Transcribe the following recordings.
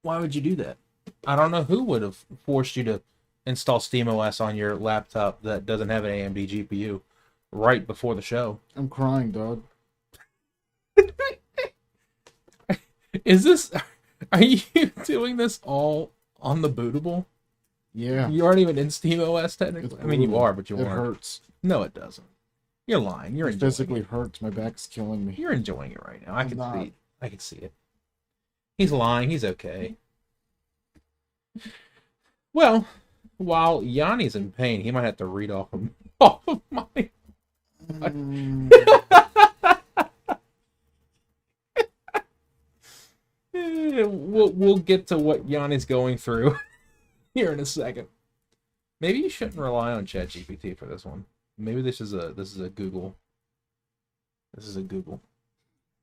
Why would you do that? I don't know who would have forced you to install SteamOS on your laptop that doesn't have an AMD GPU right before the show. I'm crying, dog. Is this... Are you doing this all on the bootable? Yeah. You aren't even in SteamOS technically? I mean, you are, but you It aren't. hurts. No, it doesn't. You're lying. You're It enjoying physically it. hurts. My back's killing me. You're enjoying it right now. I I'm can not. see it. I can see it. He's lying. He's okay. Well, while Yanni's in pain, he might have to read off of, off of my... Mm, We'll get to what Yanni's going through here in a second. Maybe you shouldn't rely on ChatGPT for this one. Maybe this is a Google. This is a Google.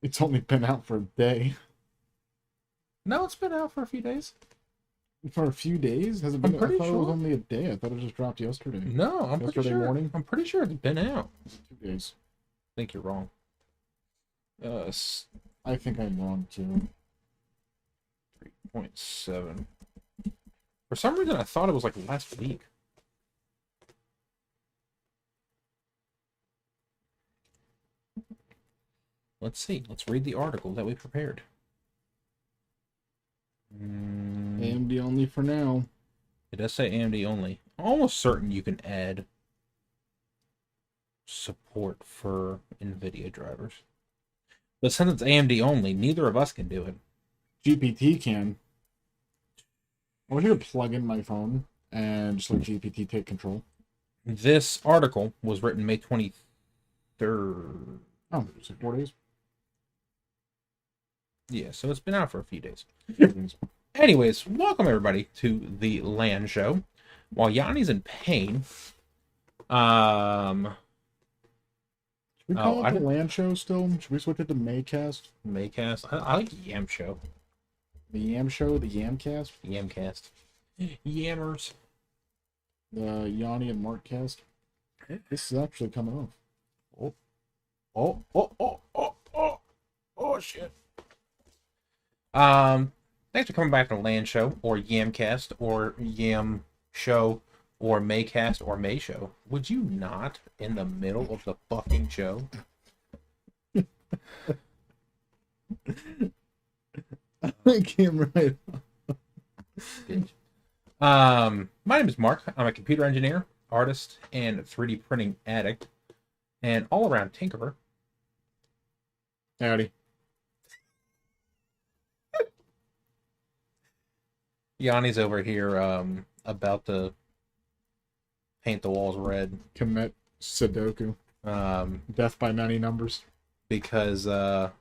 it's only been out for a day. No, it's been out for a few days. For a few days? Has it I'm been? pretty I thought it was sure. only a day. I thought it just dropped yesterday. No, I'm pretty Yesterday sure. morning? I'm pretty sure it's been out. 2 days. I think you're wrong. I think I'm wrong too. 3.7. For some reason, I thought it was like last week. Let's see. Let's read the article that we prepared. AMD only for now. It does say AMD only. I'm almost certain you can add support for Nvidia drivers. But since it's AMD only, neither of us can do it. GPT can. I want you to plug in my phone and just let GPT take control. This article was written May 23rd. Oh, so 4 days? Yeah, so it's been out for a few days. Anyways, welcome everybody to the LAN Show. While Yanni's in pain, Should we call I it the didn't- LAN Show still? Should we switch it to Maycast? Maycast. I like Yam Show. The Yam Show? The Yamcast? Yamcast. Yammers. The Yanni and Mark cast? This is actually coming off. Oh, shit. Thanks for coming back to the LAN Show, or Yamcast, or Yam Show, or Maycast, or May Show. Would you not, in the middle of the fucking show? I can't write. My name is Mark. I'm a computer engineer, artist, and 3D printing addict, and all-around tinkerer. Howdy. Yanni's over here, about to paint the walls red, Commit Sudoku. Death by many numbers. because, well,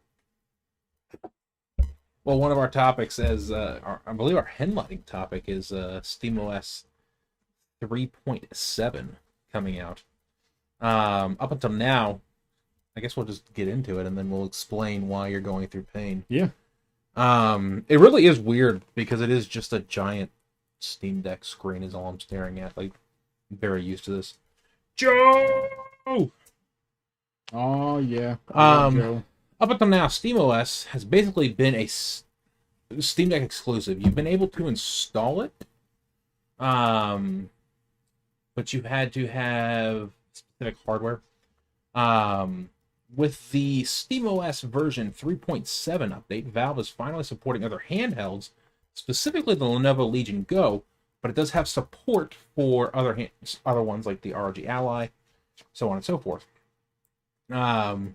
one of our topics is, I believe our headlining topic is, SteamOS 3.7 coming out. Up until now, I guess we'll just get into it and then we'll explain why you're going through pain. Yeah. It really is weird because it is just a giant Steam Deck screen is all I'm staring at. Like, I'm very used to this. Joe! Oh, yeah. Up until now, SteamOS has basically been a Steam Deck exclusive. You've been able to install it, but you had to have specific hardware. With the SteamOS version 3.7 update, Valve is finally supporting other handhelds, specifically the Lenovo Legion Go, but it does have support for other ones like the ROG Ally, so on and so forth. The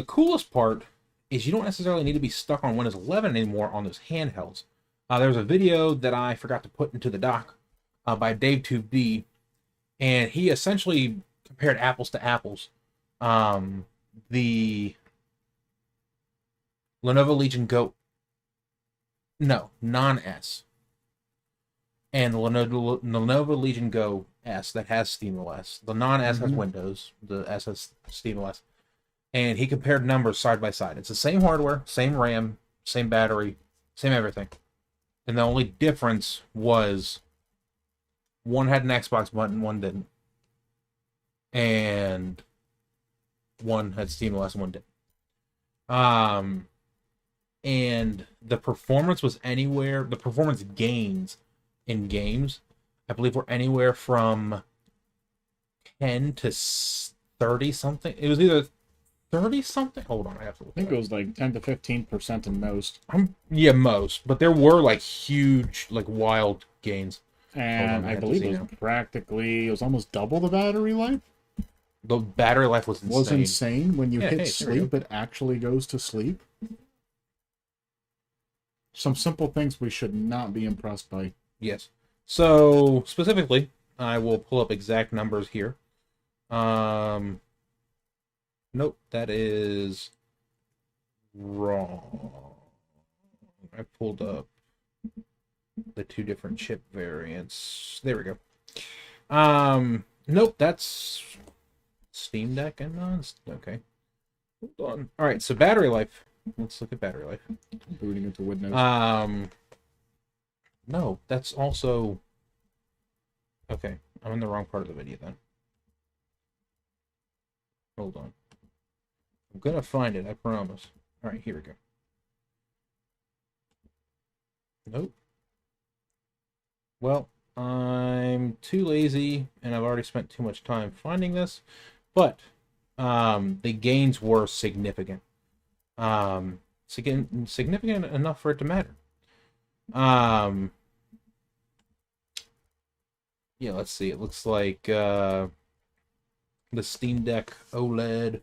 coolest part is you don't necessarily need to be stuck on Windows 11 anymore on those handhelds. There's a video that I forgot to put into the doc by Dave2D, and he essentially compared apples to apples. The Lenovo Legion Go, no, non-S, and the Lenovo Legion Go S that has SteamOS. The non-S has Windows, the S has SteamOS. And he compared numbers side by side. It's the same hardware, same RAM, same battery, same everything. And the only difference was one had an Xbox button, one didn't. And one had SteamOS and one didn't. and the performance was anywhere, the performance gains in games, I believe, were anywhere from 10 to 30 something. It was either 30 something. Hold on, I have to look. I think it was like 10 to 15% in most. Yeah, most, but there were like huge, like wild gains. And I believe it was almost double the battery life. The battery life was insane. Was insane. When you Yeah, hit sleep, it actually goes to sleep. Some simple things we should not be impressed by. Yes. So, specifically, I will pull up exact numbers here. Nope, that is wrong. I pulled up the two different chip variants. There we go. Nope, that's Steam Deck and okay. Hold on. All right, so battery life. Let's look at battery life. Booting into Windows. No, that's also okay. I'm in the wrong part of the video then. Hold on. I'm gonna find it, I promise. All right, here we go. Nope. Well, I'm too lazy, and I've already spent too much time finding this, but the gains were significant. Significant enough for it to matter. Yeah, let's see. It looks like the Steam Deck OLED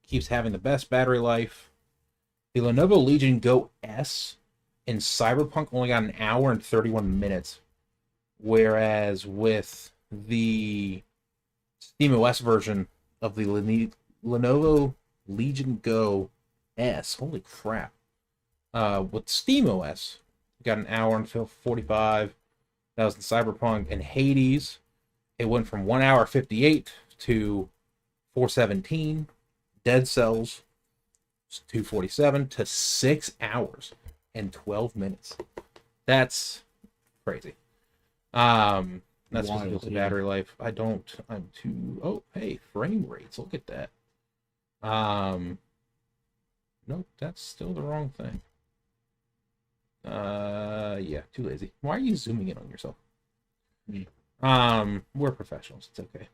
keeps having the best battery life. The Lenovo Legion Go S in Cyberpunk only got an hour and 31 minutes. Whereas with the SteamOS version of the Lenovo Legion Go S, holy crap. With SteamOS, got an hour and 45. That was in Cyberpunk. And Hades, it went from 1 hour 58 to 417. Dead Cells, 247 to 6 hours and 12 minutes. That's crazy. That's wild, the battery life. I'm too. Oh, hey, frame rates. Look at that. Nope, that's still the wrong thing. Yeah, too lazy. Why are you zooming in on yourself? Me. We're professionals. It's okay.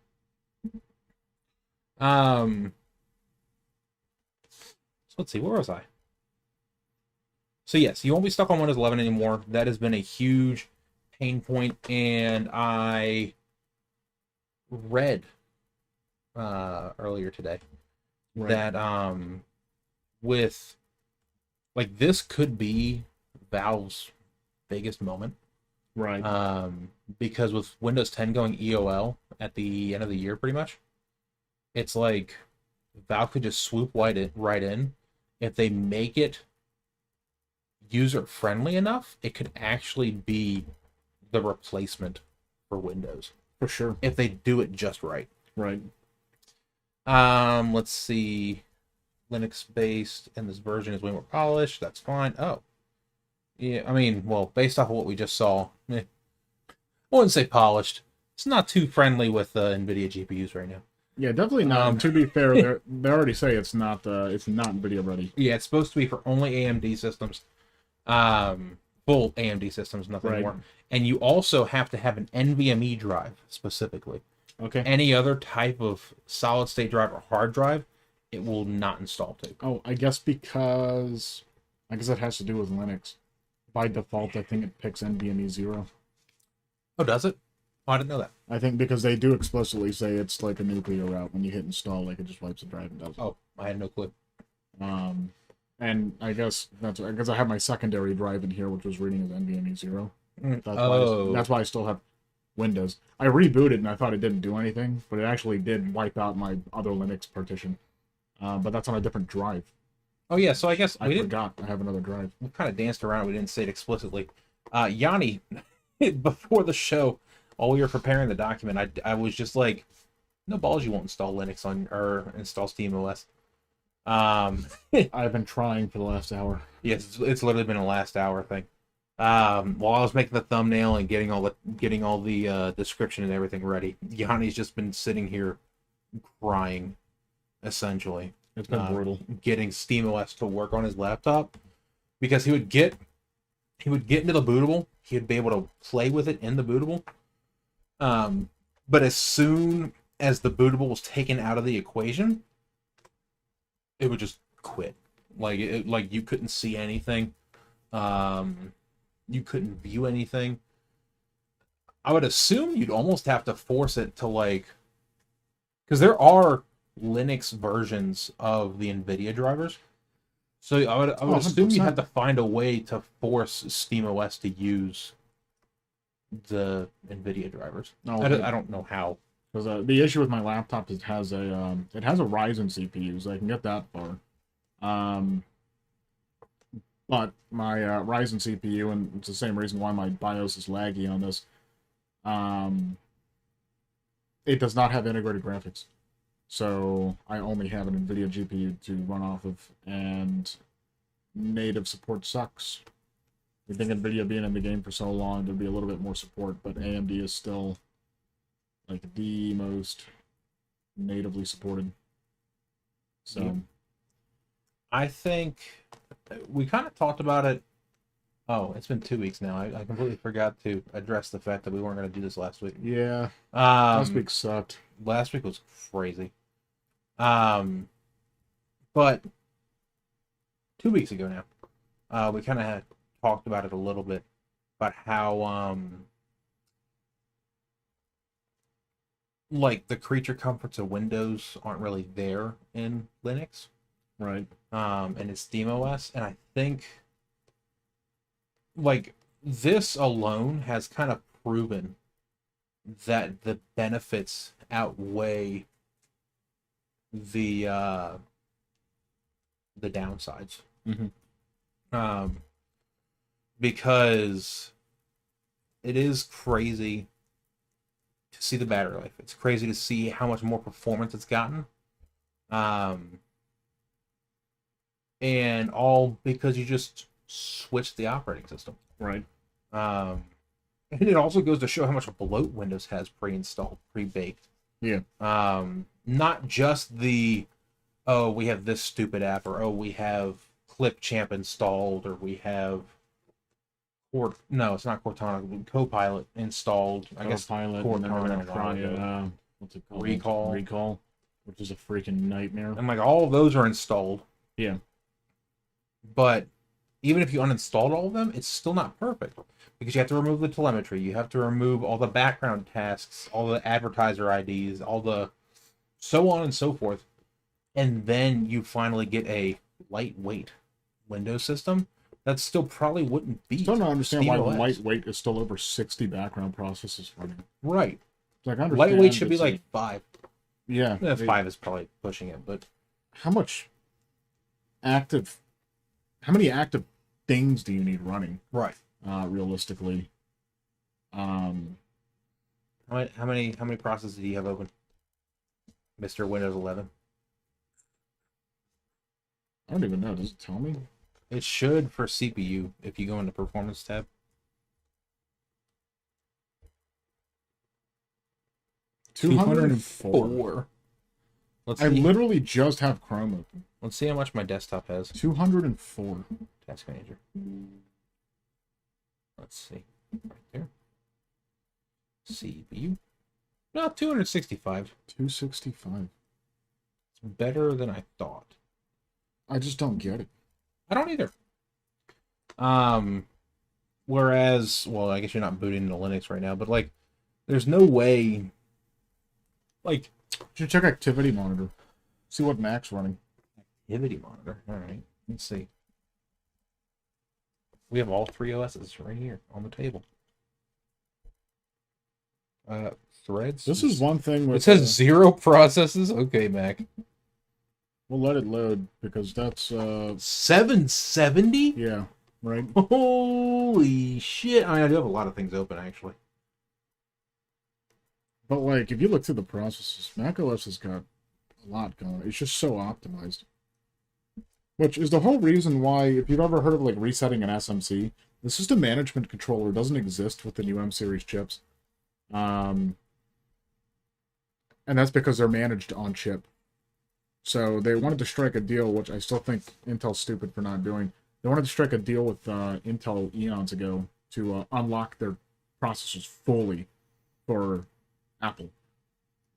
So let's see, where was I? So yes, you won't be stuck on Windows 11 anymore. That has been a huge pain point, and I read earlier today that with like this could be Valve's biggest moment. Right. Because with Windows 10 going EOL at the end of the year pretty much, it's like Valve could just swoop right in. If they make it user-friendly enough, it could actually be the replacement for Windows. For sure. If they do it just right. Right. Let's see. Linux-based, and this version is way more polished. That's fine. Oh. Yeah, I mean, well, based off of what we just saw, I wouldn't say polished. It's not too friendly with Nvidia GPUs right now. Yeah, definitely not. To be fair, they already say it's not Nvidia ready. Yeah, it's supposed to be for only AMD systems, full AMD systems, nothing more. And you also have to have an NVMe drive specifically. Okay. Any other type of solid state drive or hard drive, it will not install to. Oh, I guess it has to do with Linux. By default, I think it picks NVMe 0. Oh, does it? Oh, I didn't know that. I think because they do explicitly say it's like a nuclear route. When you hit install, like it just wipes the drive and does it. Oh, I had no clue. And I guess I have my secondary drive in here, which was reading as NVMe 0. That's why I still have Windows. I rebooted and I thought it didn't do anything, but it actually did wipe out my other Linux partition. But that's on a different drive. Oh yeah, so I guess I forgot I have another drive. We kind of danced around. We didn't say it explicitly. Yanni, before the show, while we were preparing the document, I was just like, no balls, you won't install Linux or install SteamOS. I've been trying for the last hour. Yes, it's literally been a last hour thing. While I was making the thumbnail and getting all the description and everything ready, Yanni's just been sitting here crying, essentially. It's been brutal. Getting SteamOS to work on his laptop, because he would get into the bootable, he'd be able to play with it in the bootable. But as soon as the bootable was taken out of the equation, it would just quit. Like you couldn't see anything. You couldn't view anything. I would assume you'd almost have to force it to, like, because there are Linux versions of the Nvidia drivers. So I would assume you'd have to find a way to force SteamOS to use the Nvidia drivers. Oh, I don't know how. Because the issue with my laptop is it has a Ryzen CPU, so I can get that far. But my Ryzen CPU, and it's the same reason why my BIOS is laggy on this, it does not have integrated graphics. So I only have an Nvidia GPU to run off of, and native support sucks. I think Nvidia being in the game for so long, there'd be a little bit more support, but AMD is still like the most natively supported. So Yeah. I think we kind of talked about it. Oh, it's been 2 weeks now. I completely forgot to address the fact that we weren't going to do this last week. yeah, last week sucked. Last week was crazy. But 2 weeks ago now, we kind of had talked about it a little bit, about how like the creature comforts of Windows aren't really there in Linux, Right. and it's SteamOS, and I think like this alone has kind of proven that the benefits outweigh the downsides. Mm-hmm. Because it is crazy to see the battery life. It's crazy to see how much more performance it's gotten. And all because you just switched the operating system. Right. And it also goes to show how much bloat Windows has pre-installed, pre-baked. Yeah. Not just the, oh, we have this stupid app, or oh, we have Clipchamp installed, or we have no, it's not Cortana, Copilot installed. I guess Copilot, Cortana, try what's it called? Recall, which is a freaking nightmare. and like all of those are installed. Yeah. But even if you uninstalled all of them, it's still not perfect, because you have to remove the telemetry, you have to remove all the background tasks, all the advertiser IDs, all the so on and so forth, and then you finally get a lightweight Windows system that still probably wouldn't beat. Still don't understand why SteamOS. lightweight is still over 60 background processes running. Right. Like, I understand Lightweight should be it's like 5. Yeah. Yeah, 5 is probably pushing it, but How many active things do you need running? right. Realistically. How many processes do you have open, Mr. Windows 11? I don't even know. Does it tell me? It should for CPU if you go into Performance tab. 204. Let's I see. literally just have Chrome open. Let's see how much my desktop has. 204. Task Manager. Let's see. Right there. CPU. No, 265. 265. It's better than I thought. I just don't get it. I don't either. Whereas, well, I guess you're not booting into Linux right now, but like, there's no way. Like, You should check Activity Monitor. See what Mac's running. Activity Monitor. All right, let's see. We have all 3 OSs right here on the table. Threads. This is one thing with... It says 0 processes. Okay, Mac. We'll let it load, because that's... 770? Yeah, right? Holy shit. I mean, I do have a lot of things open, actually. But, like, if you look through the processes, macOS has got a lot going. It's just so optimized. Which is the whole reason why, if you've ever heard of, like, resetting an SMC, the system management controller doesn't exist with the new M-series chips. And that's because they're managed on chip. So they wanted to strike a deal, which I still think Intel's stupid for not doing, They wanted to strike a deal with Intel eons ago to unlock their processors fully for Apple,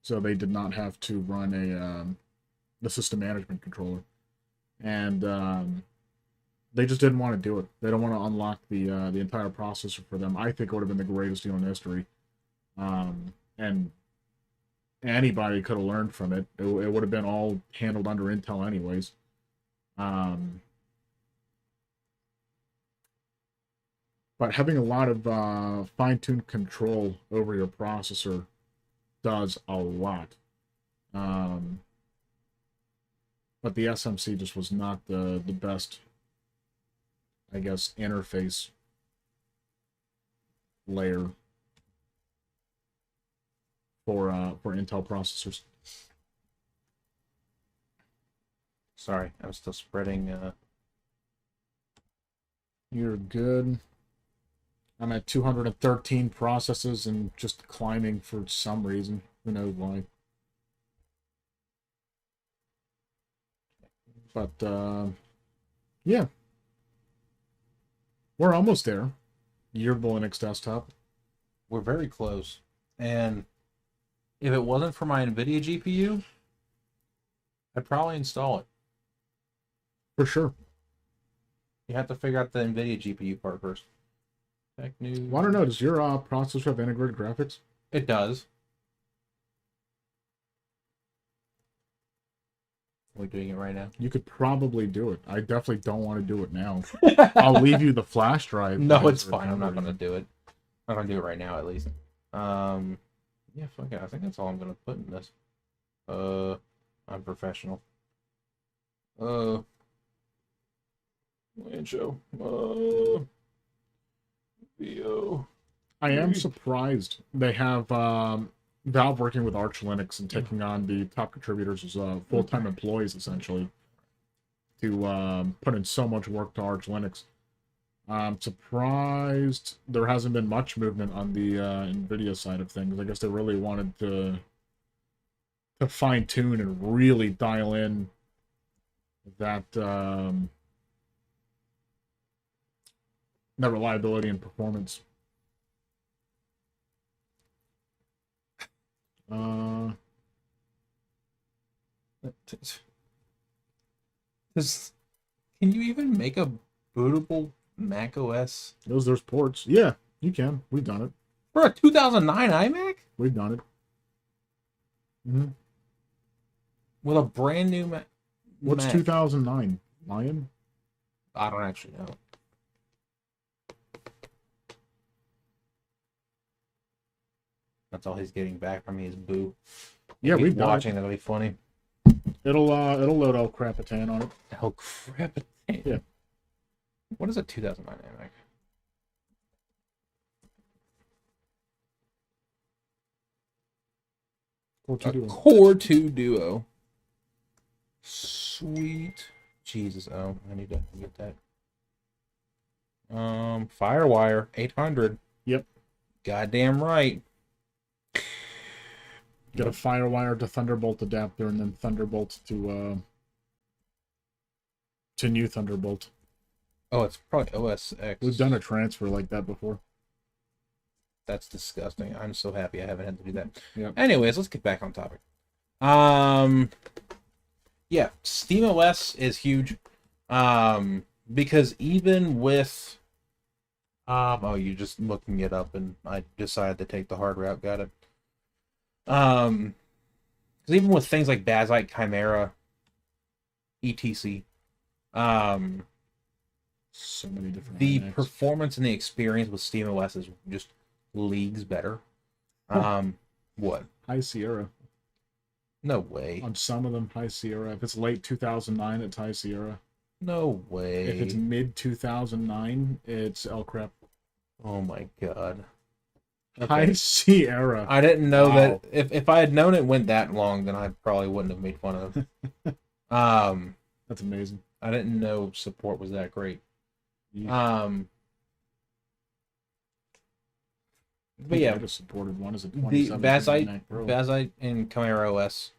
so they did not have to run the system management controller, and they just didn't want to do it. They don't want to unlock the entire processor for them. I think it would have been the greatest deal in history, and anybody could have learned from it. It would have been all handled under Intel anyways. But having a lot of fine-tuned control over your processor does a lot. But the SMC just was not the best, I guess, interface layer for Intel processors. Sorry, I'm still spreading. You're good. I'm at 213 processes and just climbing for some reason. Who knows why. But, yeah. We're almost there. Yearable Linux desktop. We're very close. And if it wasn't for my Nvidia GPU, I'd probably install it. For sure. You have to figure out the Nvidia GPU part first. Tech news. I want to know, does your processor have integrated graphics? It does. Are we doing it right now? You could probably do it. I definitely don't want to do it now. I'll leave you the flash drive. No, it's fine. I'm not going to do it. I'm not going to do it right now, at least. Yeah, fuck it. I think that's all I'm going to put in this. I'm professional. LAN Show. VO. I am surprised they have Valve working with Arch Linux and taking on the top contributors as full-time employees, essentially, to put in so much work to Arch Linux. I'm surprised there hasn't been much movement on the Nvidia side of things. I guess they really wanted to fine-tune and really dial in that that reliability and performance. Can you even make a bootable Mac OS? There's ports. Yeah, you can. We've done it. For a 2009 iMac? We've done it. Mm-hmm. With a brand new Mac? What's 2009? Lion? I don't actually know. That's all he's getting back from me is boo. Yeah, we've done watching. That'll be funny. It'll load El Crapitan on it. El Crapitan. Yeah. What is a 2009 iMac? Core 2 Duo. Sweet. Jesus. Oh, I need to get that. Firewire 800. Yep. Goddamn right. Get a Firewire to Thunderbolt adapter, and then Thunderbolt to new Thunderbolt. Oh, it's probably OS X. We've done a transfer like that before. That's disgusting. I'm so happy I haven't had to do that. Yep. Anyways, let's get back on topic. Yeah, SteamOS is huge. Because even with oh, you're just looking it up, and I decided to take the hard route. Got it. Because even with things like Bazite, Chimera, etc., so many different. The iMacs. performance and the experience with SteamOS is just leagues better. What? High Sierra. No way. On some of them, High Sierra. If it's late 2009, it's High Sierra. No way. If it's mid 2009, it's El Crap. Oh my god. Okay. High Sierra. I didn't know that. If I had known it went that long, then I probably wouldn't have made fun of it. That's amazing. I didn't know support was that great. Yeah. But yeah, I just supported one as a the Bazite and Chimera OS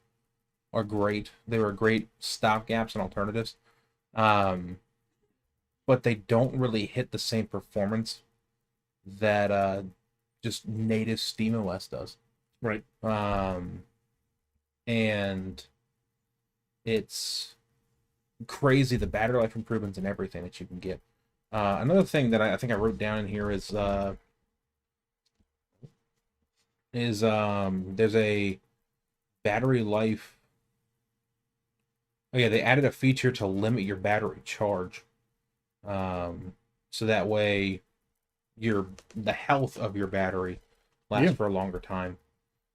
are great. They were great stopgaps and alternatives. but they don't really hit the same performance that just native SteamOS does. Right. And it's crazy the battery life improvements and everything that you can get. Another thing that I think I wrote down in here is there's a battery life. Oh yeah, they added a feature to limit your battery charge, so that way the health of your battery lasts for a longer time.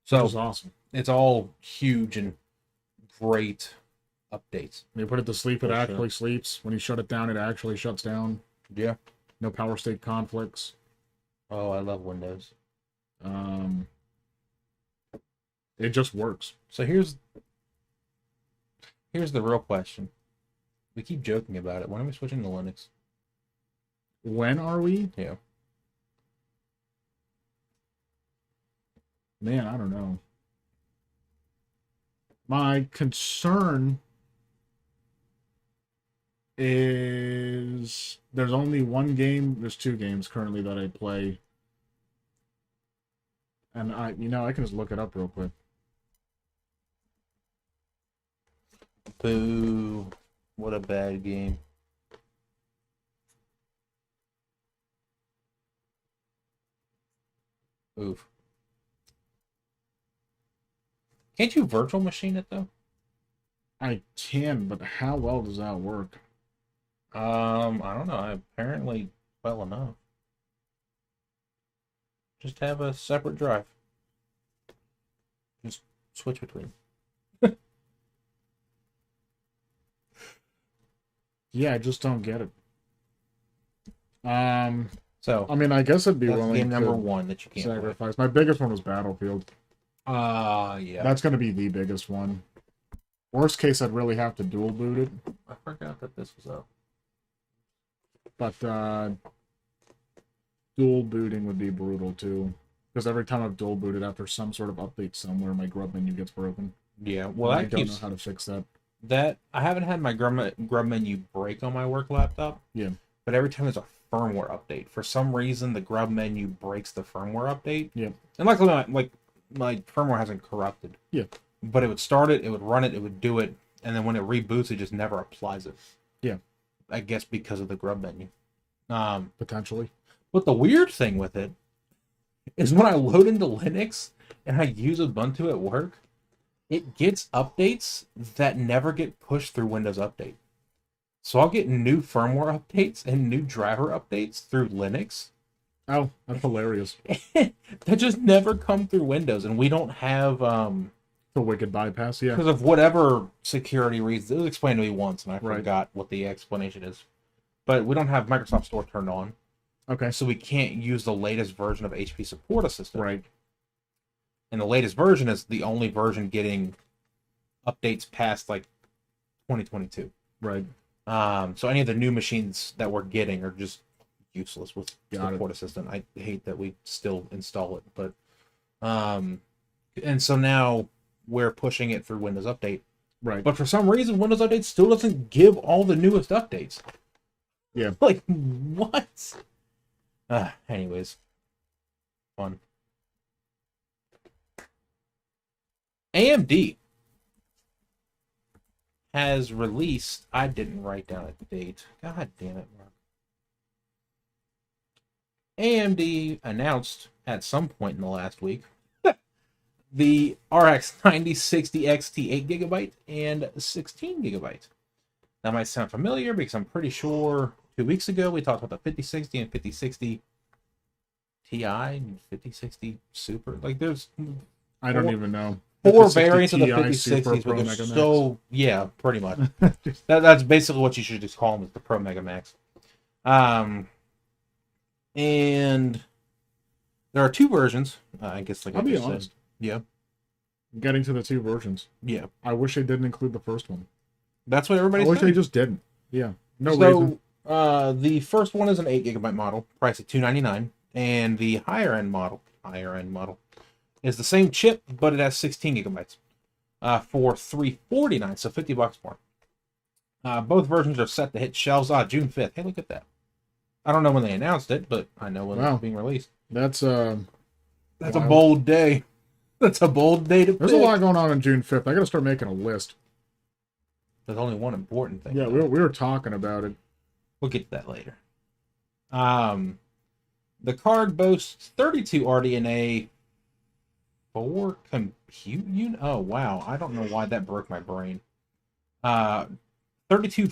So which is awesome. It's all huge and great updates. When you put it to sleep, it actually sleeps. When you shut it down, it actually shuts down. Yeah. No power state conflicts. Oh, I love Windows. It just works. So here's the real question. We keep joking about it. When are we switching to Linux? When are we? Yeah. Man, I don't know. My concern is there's only one game, there's two games currently that I play. And I can just look it up real quick. Boo. What a bad game. Oof. Can't you virtual machine it though? I can, but how well does that work? I don't know. Apparently well enough. Just have a separate drive. Just switch between. Yeah, I just don't get it. So I mean, I guess I'd be that's willing game to number one that you can't sacrifice. My biggest one was Battlefield. Yeah. That's going to be the biggest one. Worst case, I'd really have to dual boot it. I forgot that this was up. But dual booting would be brutal too. Because every time I've dual booted after some sort of update somewhere, my grub menu gets broken. Yeah, well, I don't know how to fix that. I haven't had my grub menu break on my work laptop. Yeah. But every time there's a firmware update, for some reason the grub menu breaks the firmware update. Yeah. And luckily, my firmware hasn't corrupted. Yeah. But it would start it, it would run it, it would do it, and then when it reboots, it just never applies it. Yeah. I guess because of the grub menu. Potentially. But the weird thing with it is when I load into Linux and I use Ubuntu at work, it gets updates that never get pushed through Windows Update. So I'll get new firmware updates and new driver updates through Linux. Oh, that's hilarious. That just never come through Windows, and we don't have the wicked bypass, yeah. because of whatever security reasons. It was explained to me once, and I Right. forgot what the explanation is. But we don't have Microsoft Store turned on, Okay. so we can't use the latest version of HP Support Assistant. Right. And the latest version is the only version getting updates past like 2022. Right. So any of the new machines that we're getting are just useless with Got Support Assistant. I hate that we still install it, but and so now we're pushing it through Windows Update. Right. But for some reason, Windows Update still doesn't give all the newest updates. Yeah. Like, what? Anyways. Fun. AMD has released... I didn't write down a date. God damn it, Mark. AMD announced at some point in the last week the RX 9060 XT 8GB and 16GB. That might sound familiar because I'm pretty sure 2 weeks ago we talked about the 5060 and 5060 Ti and 5060 Super. Like there's I don't even know. four 5060 variants of the Ti, Super, 5060s, Pro, but Mega they're Max. so yeah, pretty much. That's basically what you should just call them, is the Pro Mega Max. And there are two versions. I guess like I'll I be just honest. said. Yeah, Getting to the two versions. yeah. I wish they didn't include the first one. That's what everybody I wish said. they just didn't. Yeah. No reason. The first one is an 8GB model, priced at $299, and the higher end model is the same chip, but it has 16GB for $349, so $50 more. Both versions are set to hit shelves June 5th. Hey, look at that. I don't know when they announced it, but I know when it's being released. That's a bold day. That's a bold day to There's pick. a lot going on June 5th. I got to start making a list. There's only one important thing. Yeah, we were talking about it. We'll get to that later. The card boasts 32 RDNA, 4 compute unit. Oh, wow. I don't know why that broke my brain. 32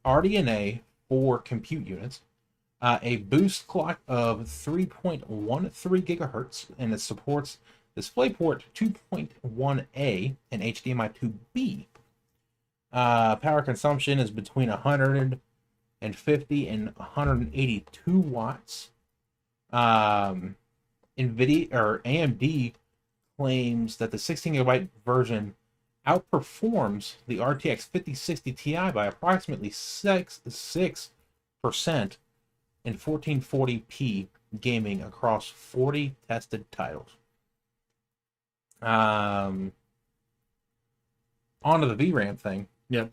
RDNA, 4 compute units, a boost clock of 3.13 gigahertz, and it supports DisplayPort 2.1a and HDMI 2B. Power consumption is between 150 and 182 watts. Nvidia or AMD claims that the 16 gigabyte version outperforms the RTX 5060 Ti by approximately 6% in 1440p gaming across 40 tested titles. On to the VRAM thing. Yep.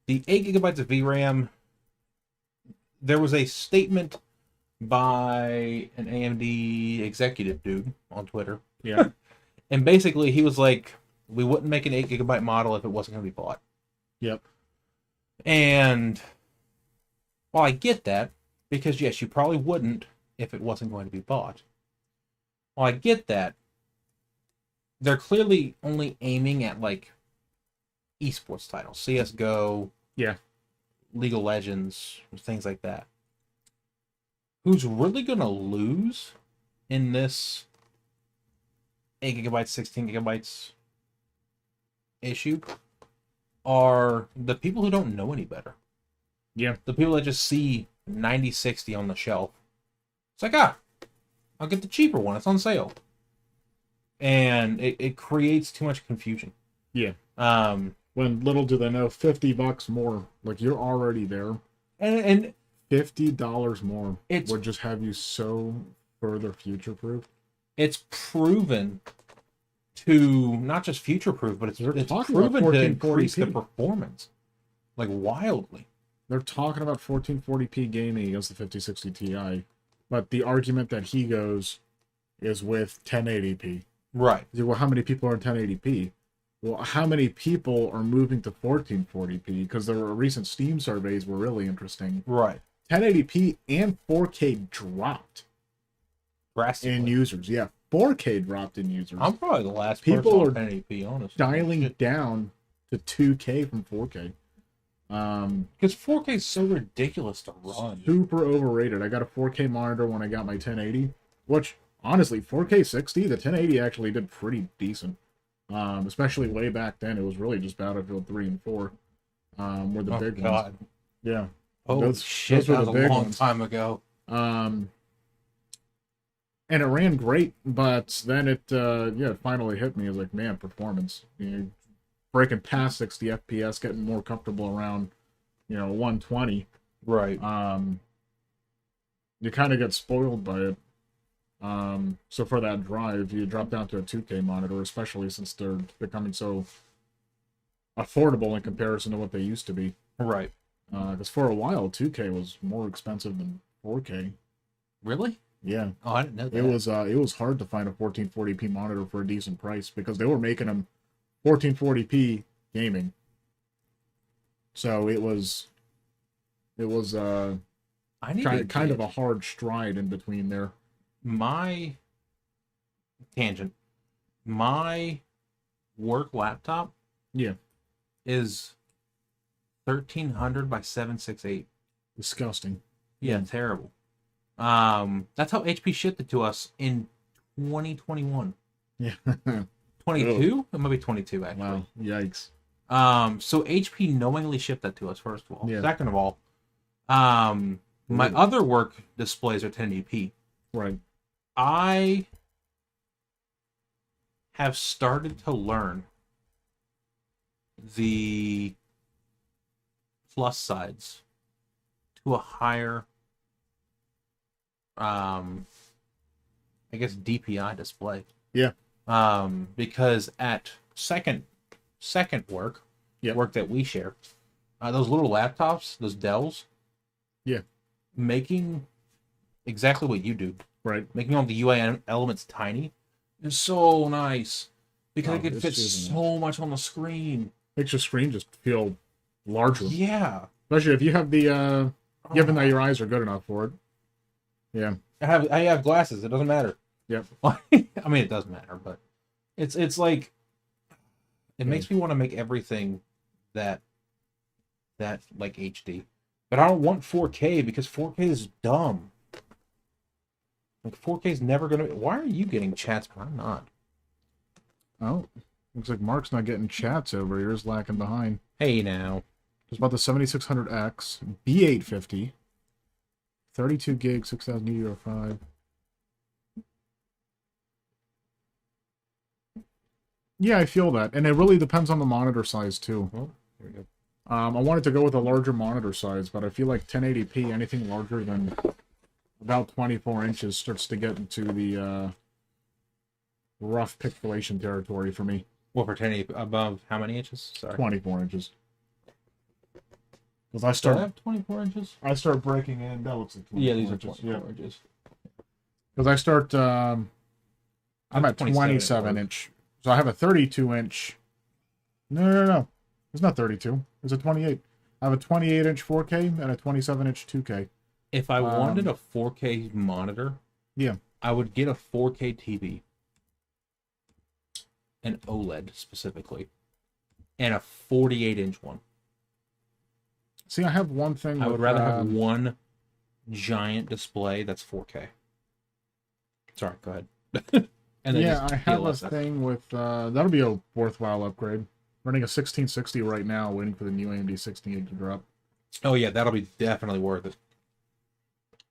The 8 gigabytes of VRAM, there was a statement by an AMD executive dude on Twitter. Yeah. And basically he was like, we wouldn't make an 8 gigabyte model if it wasn't going to be bought. Yep. And while I get that, because yes, you probably wouldn't if it wasn't going to be bought. While I get that, they're clearly only aiming at like esports titles, CSGO, yeah, League of Legends, things like that. Who's really going to lose in this 8 gigabytes, 16 gigabytes issue are the people who don't know any better. Yeah. The people that just see 9060 on the shelf. It's like, I'll get the cheaper one. It's on sale. And it creates too much confusion. Yeah. When little do they know, $50 more. Like, you're already there. And $50 more would just have you so further future-proof. It's proven to not just future-proof, but it's proven to increase the performance. Like, wildly. They're talking about 1440p gaming against the 5060 Ti. But the argument that he goes is with 1080p. Right. Well, how many people are in 1080p? Well, how many people are moving to 1440p? Because there were recent Steam surveys were really interesting. Right. 1080p and 4K dropped in users. Yeah, 4K dropped in users. I'm probably the last people person on 1080p, honestly. Dialing down to 2K from 4K. Because 4K is so ridiculous to run. Super overrated. I got a 4K monitor when I got my 1080, which honestly, 4K 60, the 1080 actually did pretty decent. Especially way back then, it was really just Battlefield 3 and 4 were the big ones. Yeah. Oh shit, that was a long time ago. And it ran great, but then it finally hit me. I was like, man, performance. You know, breaking past 60 FPS, getting more comfortable around, 120. Right. You kind of get spoiled by it. So for that drive, you drop down to a 2K monitor, especially since they're becoming so affordable in comparison to what they used to be. Right. Because for a while, 2K was more expensive than 4K. Really? Yeah. Oh, I didn't know that. It was hard to find a 1440p monitor for a decent price because they were making them 1440p gaming. So it was kind of a hard stride in between there. My work laptop is 1300 by 768. Disgusting. Yeah, terrible. That's how HP shipped it to us in 2021. Yeah. 22? It might be 22 actually. Wow. Yikes. So HP knowingly shipped that to us, first of all. Yeah. Second of all, my other work displays are 1080p. Right. I have started to learn the plus sides to a higher I guess DPI display. Yeah. Because at second work Yep. work that we share, those little laptops, those Dells. Yeah. Making exactly what you do. Right. Making all the UI elements tiny is so nice because it can fit so much on the screen. Makes your screen just feel larger. Yeah. Especially if you have the given that your eyes are good enough for it. Yeah. I have glasses. It doesn't matter. Yep. I mean, it does matter, but it's like it makes me want to make everything that like HD. But I don't want 4K because 4K is dumb. Like 4K is never gonna. Why are you getting chats, but I'm not? Oh, looks like Mark's not getting chats over here. He's lacking behind. Hey now. It's about the 7600X B850, 32 gig, 6000 DDR5. Yeah, I feel that, and it really depends on the monitor size too. Well, there we go. I wanted to go with a larger monitor size, but I feel like 1080p, anything larger than about 24 inches starts to get into the rough pixelation territory for me. Well, for 1080 above how many inches? Sorry. 24 inches. Because I have 24 inches. I start breaking in. That looks like 24 these inches. are 24 inches. Because I start. I'm at 27 inch. So I have a 32 inch. No. It's not 32. It's a 28. I have a 28 inch 4K and a 27 inch 2K. If I wanted a 4K monitor, yeah, I would get a 4K TV. An OLED specifically. And a 48 inch one. See, I have one thing. I would rather have one giant display that's 4K. Sorry, go ahead. And then yeah, I have a thing with that'll be a worthwhile upgrade. Running a 1660 right now, waiting for the new AMD 1680 to drop. Oh yeah, that'll be definitely worth it.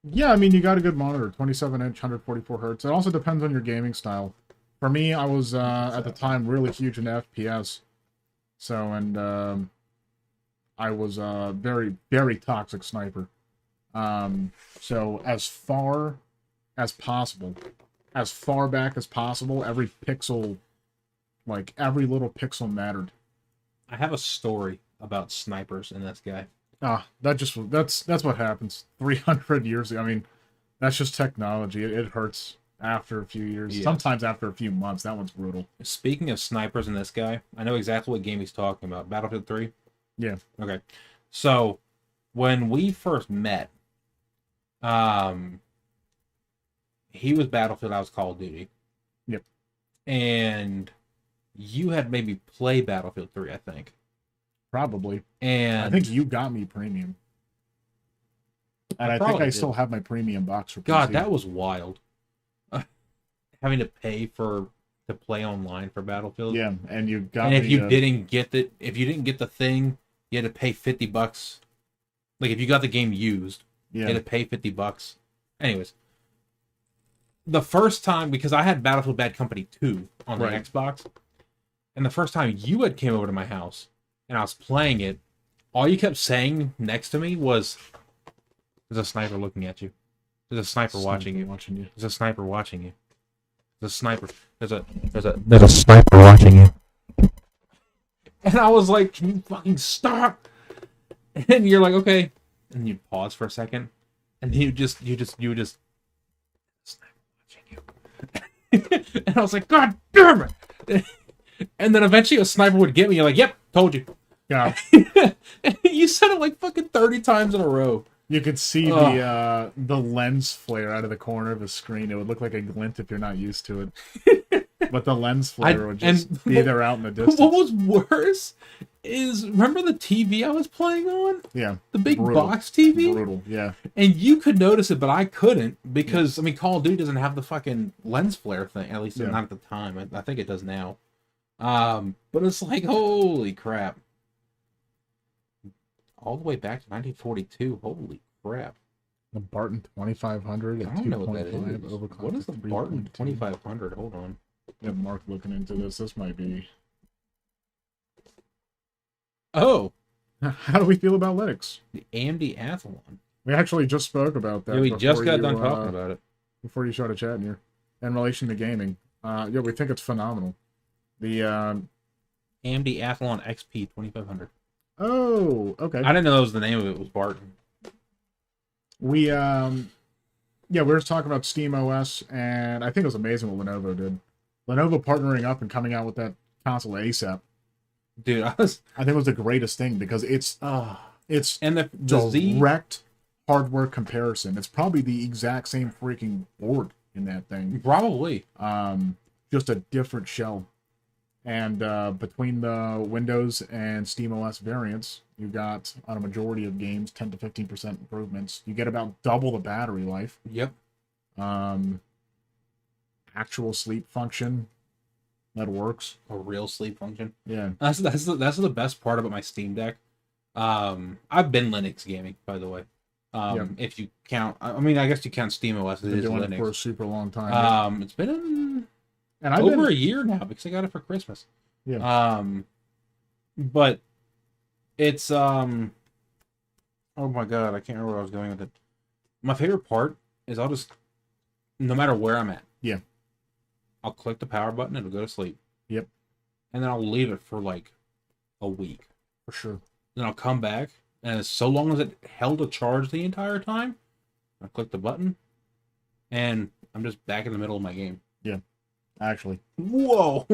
Yeah, I mean, you got a good monitor, 27 inch, 144 hertz. It also depends on your gaming style. For me, I was at the time really huge in FPS, so and I was a very, very toxic sniper. So as far as possible, as far back as possible, every pixel, like every little pixel mattered. I have a story about snipers in this guy. That's what happens. 300 years ago. I mean, that's just technology. It hurts after a few years. Yeah. Sometimes after a few months. That one's brutal. Speaking of snipers in this guy, I know exactly what game he's talking about. Battlefield 3? Yeah. Okay. So, when we first met, he was Battlefield, I was Call of Duty. Yep. And you had made me play Battlefield 3, I think. Probably. And I think you got me premium. And I think I still have my premium box for PC. God, that was wild. Having to pay to play online for Battlefield. Yeah, and you got and if you didn't get the thing, you had to pay $50. Like if you got the game used, you had to pay $50. Anyways, the first time, because I had Battlefield Bad Company 2 on the Xbox, and the first time you had came over to my house and I was playing it, all you kept saying next to me was, "There's a sniper looking at you. There's a sniper watching you. There's a sniper watching you. There's a sniper. There's a sniper watching you." And I was like, "Can you fucking stop?" And you're like, "Okay." And you pause for a second, and you just sniper watching you. And I was like, "God damn it!" And then eventually a sniper would get me. You're like, "Yep, told you." Yeah. You said it like fucking 30 times in a row. You could see the lens flare out of the corner of the screen. It would look like a glint if you're not used to it. But the lens flare would just be there out in the distance. What was worse is, remember the TV I was playing on? Yeah. The big box TV? Brutal, yeah. And you could notice it, but I couldn't because, I mean, Call of Duty doesn't have the fucking lens flare thing. At least not at the time. I think it does now. But it's like, holy crap. All the way back to 1942. Holy crap. The Barton 2500 and 2.5. I don't know what that is. What is the Barton 2500? Hold on. Yeah, Mark looking into this. This might be... Oh! How do we feel about Linux? The AMD Athlon. We actually just spoke about that. Yeah, we just got done talking about it. Before you started chatting here. In relation to gaming. Yeah, we think it's phenomenal. The AMD Athlon XP 2500. Oh, okay. I didn't know that was the name of it. Was Barton. We yeah, we were just talking about SteamOS, and I think it was amazing what Lenovo did. Lenovo partnering up and coming out with that console ASAP. Dude, I think it was the greatest thing because it's and the direct hardware comparison. It's probably the exact same freaking board in that thing. Probably. Just a different shell. And between the Windows and SteamOS variants, you got, on a majority of games, 10 to 15% improvements. You get about double the battery life. Yep. Actual sleep function that works. A real sleep function. Yeah. That's the best part about my Steam Deck. I've been Linux gaming, by the way. If you count, I mean, I guess you count SteamOS. It is doing Linux it for a super long time. It's been and over a year now because I got it for Christmas. Yeah. But it's oh my god, I can't remember where I was going with it. My favorite part is I'll just, no matter where I'm at. Yeah. I'll click the power button, it'll go to sleep. Yep. And then I'll leave it for like a week. For sure. Then I'll come back, and as so long as it held a charge the entire time, I'll click the button, and I'm just back in the middle of my game. Yeah. Actually. Whoa!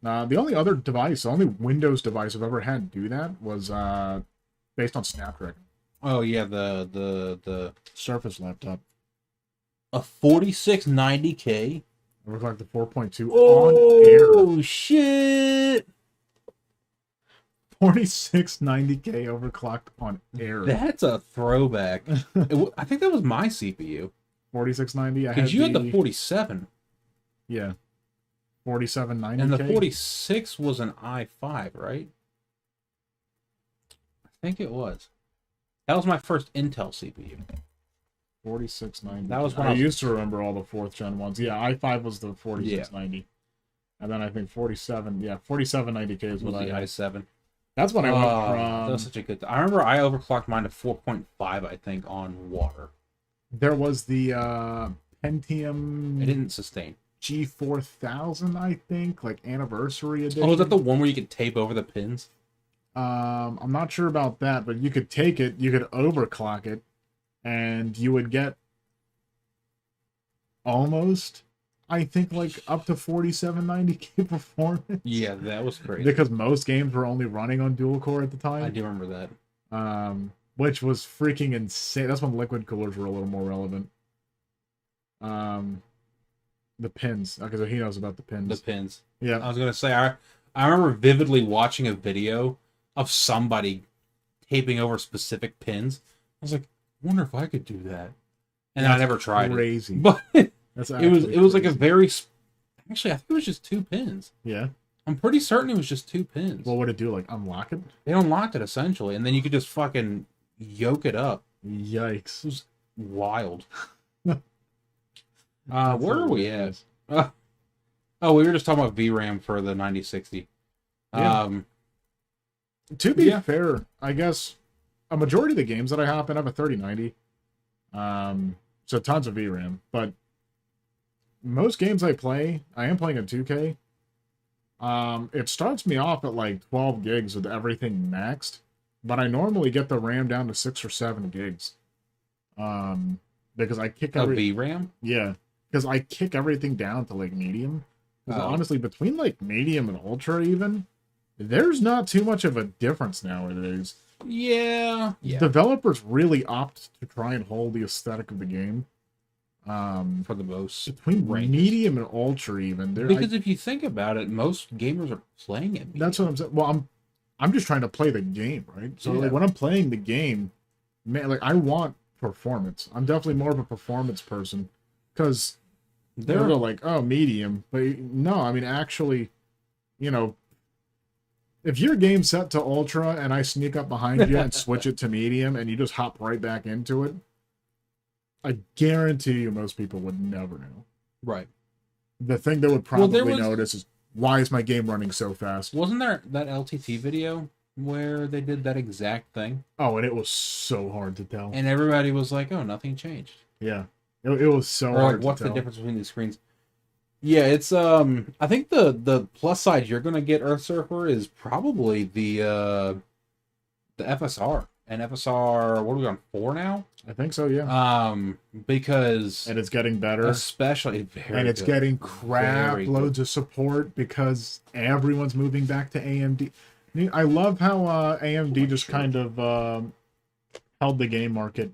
The only other device, the only Windows device I've ever had do that was based on Snapdragon. Oh yeah, the Surface laptop. A 4690K. It looked like the 4.2 on air. Oh shit! 4690K overclocked on air. That's a throwback. I think that was my CPU. 4690. Because you had the 47. Yeah. 4790K. And the 46 was an i5, right? I think it was. That was my first Intel CPU. 4690. That was when I used to remember all the 4th gen ones. Yeah, i5 was the 4690. Yeah. And then I think 4790K is what was the I had. i7. That's when I went from... That was such a good... I remember I overclocked mine to 4.5, I think, on water. There was the Pentium... It didn't sustain. G4000, I think, like anniversary edition. Oh, was that the one where you could tape over the pins? I'm not sure about that, but you could take it, you could overclock it, and you would get almost, I think, like up to 4790K performance. Yeah, that was crazy. Because most games were only running on dual core at the time. I do remember that. Which was freaking insane. That's when liquid coolers were a little more relevant. The pins. Okay, so he knows about the pins. The pins. Yeah. I was gonna say I remember vividly watching a video of somebody taping over specific pins. I was like, I wonder if I could do that. And I never tried crazy. it. But That's it was like a very, actually I think it was just 2 pins. Yeah. I'm pretty certain it was just 2 pins. What would it do? Like unlock it? They unlocked it essentially, and then you could just fucking yoke it up. Yikes. It was wild. Where are we at? Oh, we were just talking about VRAM for the 9060. Yeah. To be fair, I guess a majority of the games that I hop in, I have a 3090. So tons of VRAM. But most games I play, I am playing in 2K. It starts me off at like 12 gigs with everything maxed. But I normally get the RAM down to 6 or 7 gigs. Because I kick VRAM? Yeah. Because I kick everything down to like medium. Because honestly, between like medium and ultra even, there's not too much of a difference nowadays. Yeah. Developers really opt to try and hold the aesthetic of the game. For the most. Between medium and ultra even. Because if you think about it, most gamers are playing it. That's what I'm saying. Well, I'm just trying to play the game, right? So like when I'm playing the game, man, like I want performance. I'm definitely more of a performance person. Because they're like, oh, medium. But no, I mean, actually, you know, if your game's set to ultra and I sneak up behind you and switch it to medium and you just hop right back into it, I guarantee you most people would never know. Right. The thing they would probably notice is, why is my game running so fast? Wasn't there that LTT video where they did that exact thing? Oh, and it was so hard to tell. And everybody was like, oh, nothing changed. Yeah. It was so hard to tell. What's the difference between these screens? Yeah, it's I think the plus side you're gonna get, Earthsurfer, is probably the the FSR. And FSR, what are we on, 4 now? I think so, yeah. Because... And it's getting better. Especially very And it's good. getting crap Very loads of support because everyone's moving back to AMD. I love how AMD just kind of held the game market.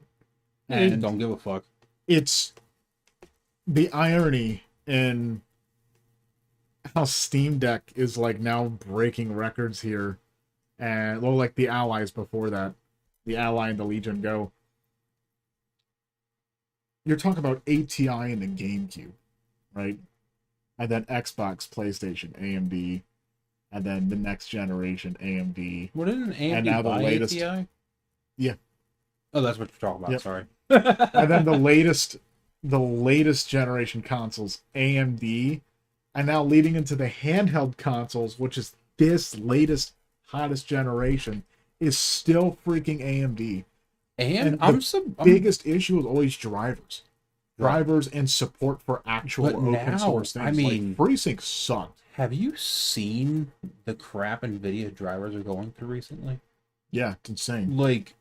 And And don't give a fuck. it's the irony in how Steam Deck is like now breaking records here. And well, like the Allies before that. The Ally and the Legion Go. You're talking about ATI and the GameCube, right? And then Xbox, PlayStation, AMD, and then the next generation AMD. What didn't AMD And now the buy latest- ATI? Yeah. Oh, that's what you're talking about. Yep. Sorry. And then the latest generation consoles, AMD, and now leading into the handheld consoles, which is this latest hottest generation, is still freaking AMD. And Biggest issue is always drivers. Drivers and support for actual But open now, source things. I mean- like, FreeSync sucked. Have you seen the crap Nvidia drivers are going through recently? Yeah, it's insane. Like,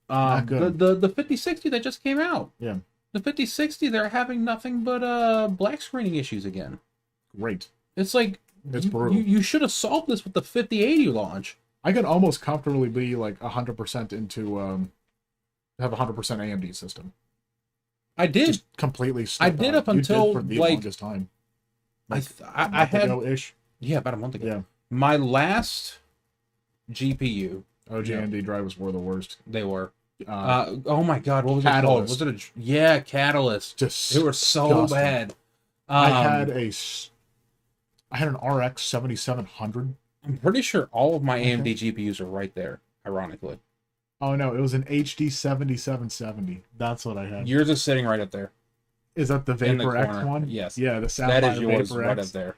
Not good. the 5060 that just came out. Yeah. The 5060, they're having nothing but black screening issues again. Great. It's like It's brutal. you should have solved this with the 5080 launch. I could almost comfortably be like 100% into have a 100% AMD system. I did. Just completely. I did up You until, for the like, longest time. I had ish. yeah, about a month ago. Yeah. My last GPU, OG AMD drivers were the worst. they were. Oh my god, what was Catalyst. it called? Was it a Catalyst? Just They were so disgusting. bad. I had an RX 7700. I'm pretty sure all of my AMD GPUs are right there, ironically. Oh no, it was an HD 7770. That's what I had. Yours is sitting right up there. Is that the in the Vapor X corner. one? Yes. Yeah, the Sapphire That is yours Vapor right X. up there.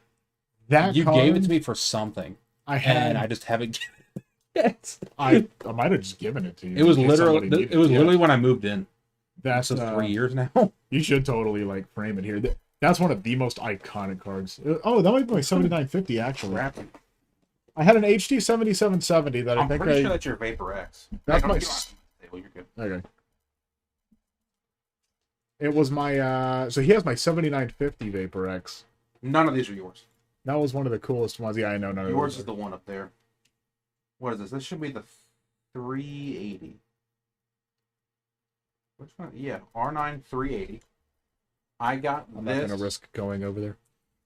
That You card, gave it to me for something, I had. and I just haven't given it. I might have just given it to you. It was in case somebody literally needed it. Yeah. literally when I moved in. That's This is 3 years now. You should totally like frame it here. That's one of the most iconic cards. Oh, that might be my 7950 actually. I had an HD 7770 that I I'm think pretty sure that's your Vapor X. That's Yeah, my. don't give it on the table, you're good. Okay. It was my so he has my 7950 Vapor X. None of these are yours. That was one of the coolest ones. Yeah, I know. None of Yours those is the one up there. What is this? This should be the 380. Which one? Yeah, R9 380. I got I'm this. not gonna risk going over there.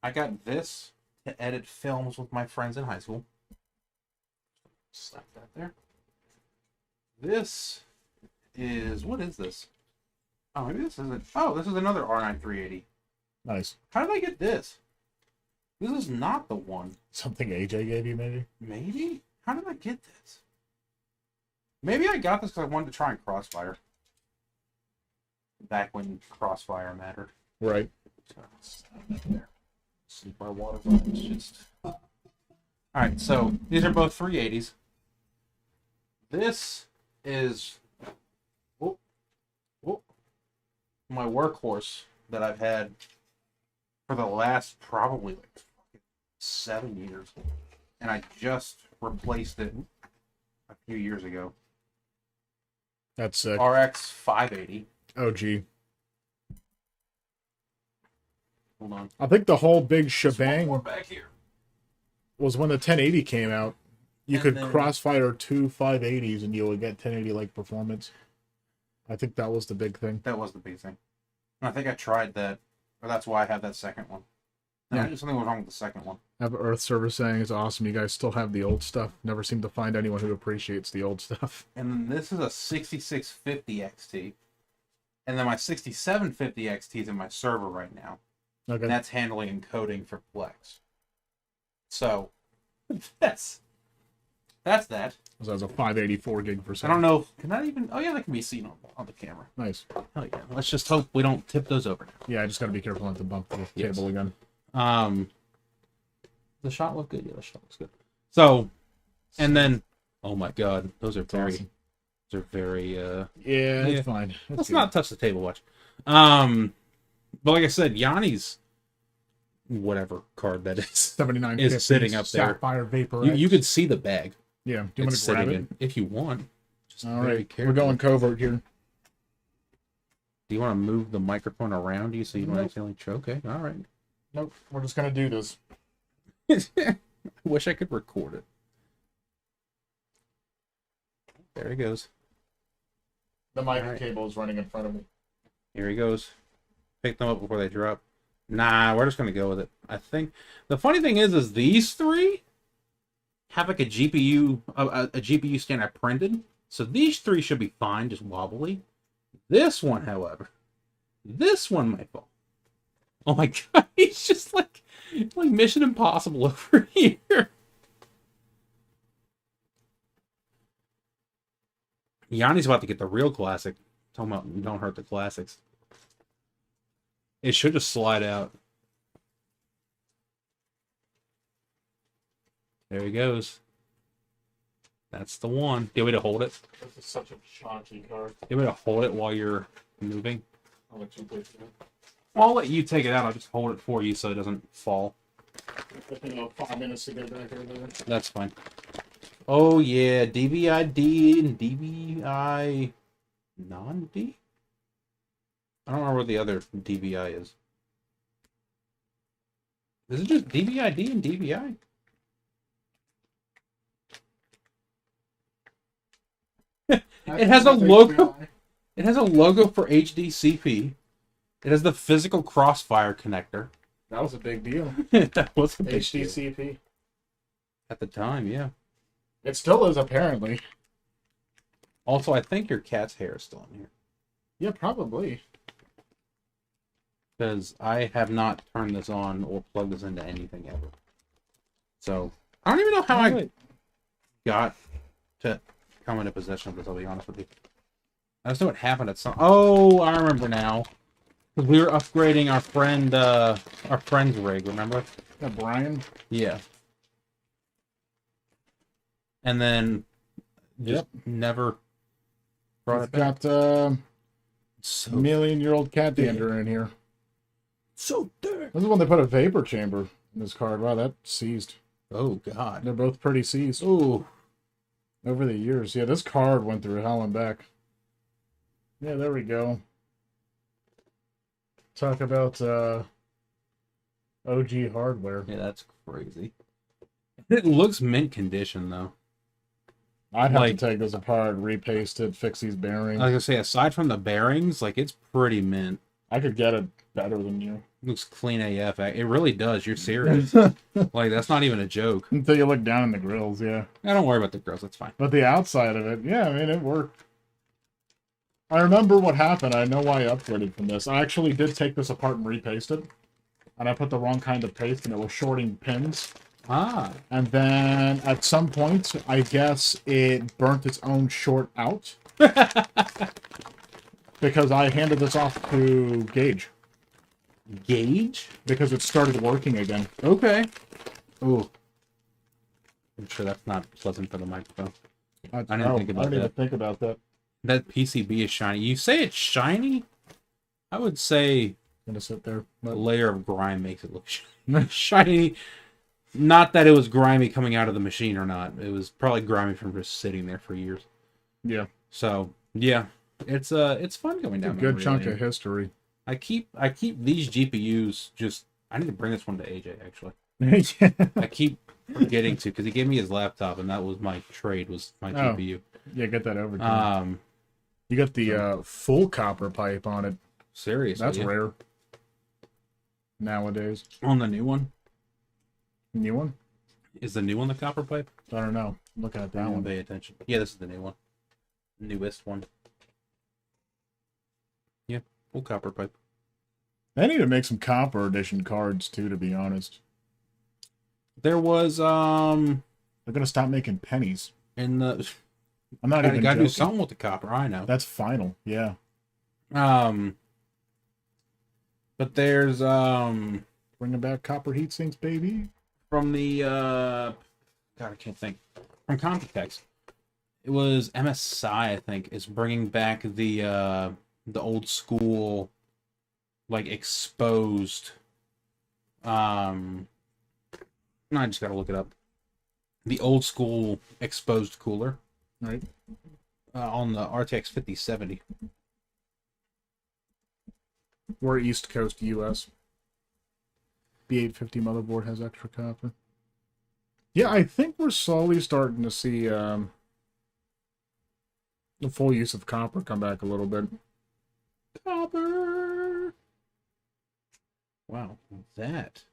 I got this to edit films with my friends in high school. Slap that there. This is, what is this? Oh, maybe this isn't. Oh, this is another R9 380. Nice. How did I get this? This is not the one. Something AJ gave you, maybe? Maybe? How did I get this? Maybe I got this because I wanted to try and Crossfire. Back when Crossfire mattered. Right. So, slap that there. See my water's on. It's just. Alright, so these are both 380s. This is my workhorse that I've had for the last probably like 7 years. And I just replaced it a few years ago. That's sick. RX 580. OG. Hold on. I think the whole big More shebang back here. was when the 1080 came out. You And could then- crossfire two 580s and you would get 1080 like performance. I think that was the big thing. That was the big thing. And I think I tried that, or that's why I have that second one. And I Yeah. think something was wrong with the second one. I have Earth Server saying it's awesome. You guys still have the old stuff. Never seem to find anyone who appreciates the old stuff. And then this is a 6650 XT. And then my 6750 XT is in my server right now. Okay. And that's handling encoding for Plex. So, that's that. So that's a 584 gig per I second. don't know. Can that even... Oh, yeah, that can be seen on the camera. Nice. Hell yeah. Let's just hope we don't tip those over now. Yeah, I just gotta be careful not to bump the Yes. table again. The shot looked good. Yeah, the shot looks good. So, and then... Oh, my God. Those are very... Awesome. Those are very... Yeah, Yeah. it's fine. Let's good. not touch the table watch. But like I said, Yanni's whatever card that is 7950 is sitting up there. Sapphire Vapor You X. could see the bag. Yeah. Do you want It's to grab sitting it? in if you want. Just All very right, we're carefully. going covert here. Do you want to move the microphone around you so you don't Nope. accidentally choke? Okay, all right. Nope, we're just gonna do this. I wish I could record it. There he goes. The mic All right. cable is running in front of me. Here he goes. Pick them up before they drop. Nah, we're just gonna go with it. I think the funny thing is these three have like a GPU, a GPU stand I printed. So these three should be fine, just wobbly. This one, however, this one might fall. Oh my god, he's just like Mission Impossible over here. Yanni's about to get the real classic. Talking about don't hurt the classics. It should just slide out. There he goes. That's the one. Do you want me to hold it? This is such a chonky card. Do you want me to hold it while you're moving? I'll let you take it. I'll let you take it out. I'll just hold it for you so it doesn't fall. I think about 5 minutes to get back over there. That's fine. Oh yeah, DVI-D and DVI non-D? I don't remember what the other DVI is. Is it just DVI-D and DVI? It has a logo. It has a logo for HDCP. It has the physical crossfire connector. That was a big deal. That was a big deal. HDCP. At the time, yeah. It still is, apparently. Also, I think your cat's hair is still in here. Yeah, probably. Because I have not turned this on or plugged this into anything ever. So, I don't even know how I got to come into possession of this, I'll be honest with you. I just know what happened at some... Oh, I remember now. Because we were upgrading our friend's rig, remember? Yeah, Brian. Yeah. And then just never brought it back. Got So million-year-old cat dander in here. so dark. This is when they put a vapor chamber in this card. Wow, that seized. Oh god. They're both pretty seized. Ooh. Over the years. Yeah, this card went through hell and back. Yeah, there we go. Talk about OG hardware. Yeah, that's crazy. It looks mint condition though. I'd have Like- to take this apart, repaste it, fix these bearings. Like I say, aside from the bearings, like it's pretty mint. I could get it better than you. Looks clean AF. It really does. You're serious. Like that's not even a joke. Until you look down in the grills, yeah. I don't worry about the grills. That's fine. But the outside of it, yeah, I mean, it worked. I remember what happened. I know why I upgraded from this. I actually did take this apart and repaste it. And I put the wrong kind of paste, and it was shorting pins. Ah. And then at some point, I guess it burnt its own short out. Because I handed this off to Gage. Gauge? Because it started working again. Okay. Ooh. I'm sure that's not pleasant for the microphone. I didn't think about I didn't even that. think about that. That PCB is shiny. You say it's shiny? I would say Gonna sit there. a But layer of grime makes it look shiny. Not that it was grimy coming out of the machine or not. It was probably grimy from just sitting there for years. yeah, So yeah, it's fun going a down. good memory chunk lane. of history. I keep these GPUs just. I need to bring this one to AJ actually. Yeah. I keep forgetting to because he gave me his laptop and that was my trade was my Oh. GPU. Yeah, get that over to me. Um, You got the full copper pipe on it. seriously, That's yeah. rare nowadays. On the new one, New one? is the new one the copper pipe? I don't know. Looking at that one. Pay attention. Yeah, this is the new one, newest one. Yeah, full copper pipe. They need to make some copper edition cards too, to be honest. There was They're gonna stop making pennies. in the I'm not gotta even do joking. something with the copper. I know. That's final. Yeah. But there's Bringing back copper heat sinks, baby. from the God, I can't think from Computex. It was MSI, I think, is bringing back the old school, like exposed. No, I just gotta look it up. The old school exposed cooler. Right. on the RTX 5070. We're East Coast US. B850 motherboard has extra copper. Yeah, I think we're slowly starting to see the full use of copper come back a little bit. Copper! Wow, that.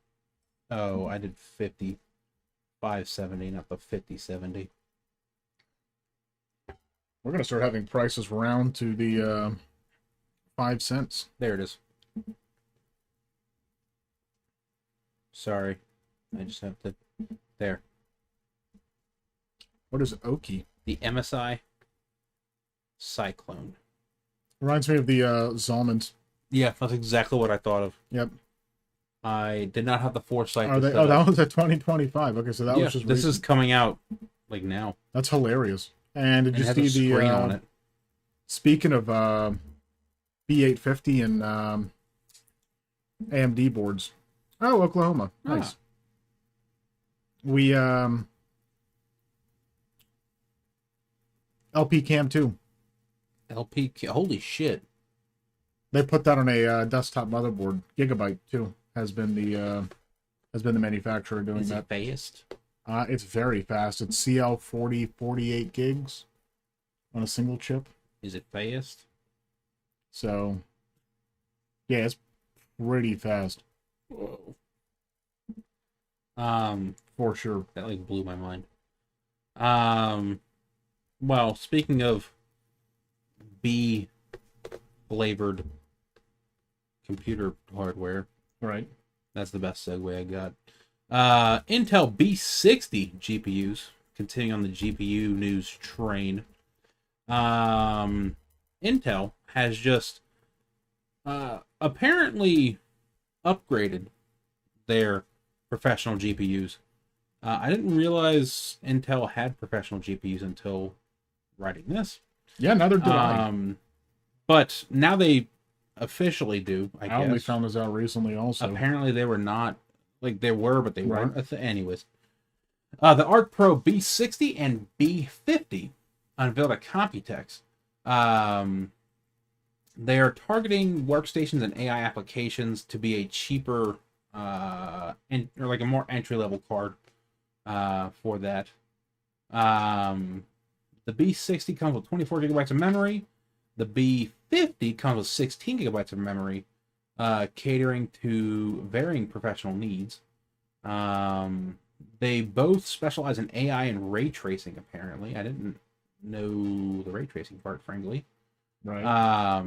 Oh, I did 570, not the 5070. We're going to start having prices round to the 5 cents. There it is. Sorry. I just have to... There. What is Oki? The MSI Cyclone. Reminds me of the Zalmans. Yeah, that's exactly what I thought of. Yep. I did not have the foresight. That was at 2025. Okay, so that was just this recent. is coming out like now. That's hilarious. And did you it has see a the screen on it? Speaking of B850 and AMD boards. Oh, Oklahoma. Nice. We LP Cam 2. Holy shit. They put that on a desktop motherboard. Gigabyte too has been the manufacturer doing Is that. it fast? It's very fast. It's CL40 48 gigs on a single chip. Is it fast? So yeah, it's pretty fast. Whoa. For sure. That like blew my mind. Well, speaking of B flavored computer hardware, Right. that's the best segue I got. Intel B60 GPUs, continuing on the GPU news train. Intel has just apparently upgraded their professional GPUs. I didn't realize Intel had professional GPUs until writing this. Yeah, neither did I. But now they officially do, I guess. only found this out recently also. Apparently they were not, like they were, but they weren't. Anyways. The Arc Pro B60 and B50 unveiled at Computex. They are targeting workstations and AI applications to be a cheaper, or like a more entry-level card for that. The B60 comes with 24 gigabytes of memory. The B50 comes with 16 gigabytes of memory, catering to varying professional needs. They both specialize in AI and ray tracing, apparently. I didn't know the ray tracing part, frankly. Right.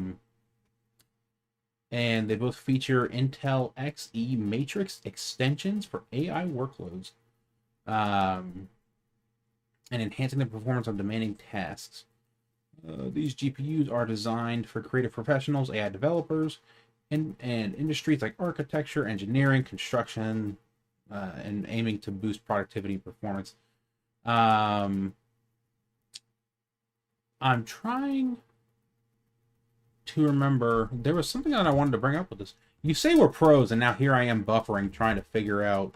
And they both feature Intel Xe matrix extensions for AI workloads, and enhancing the performance of demanding tasks. These GPUs are designed for creative professionals, AI developers, and industries like architecture, engineering, construction, and aiming to boost productivity and performance. I'm trying to remember. There was something that I wanted to bring up with this. You say we're pros, and now here I am buffering, trying to figure out.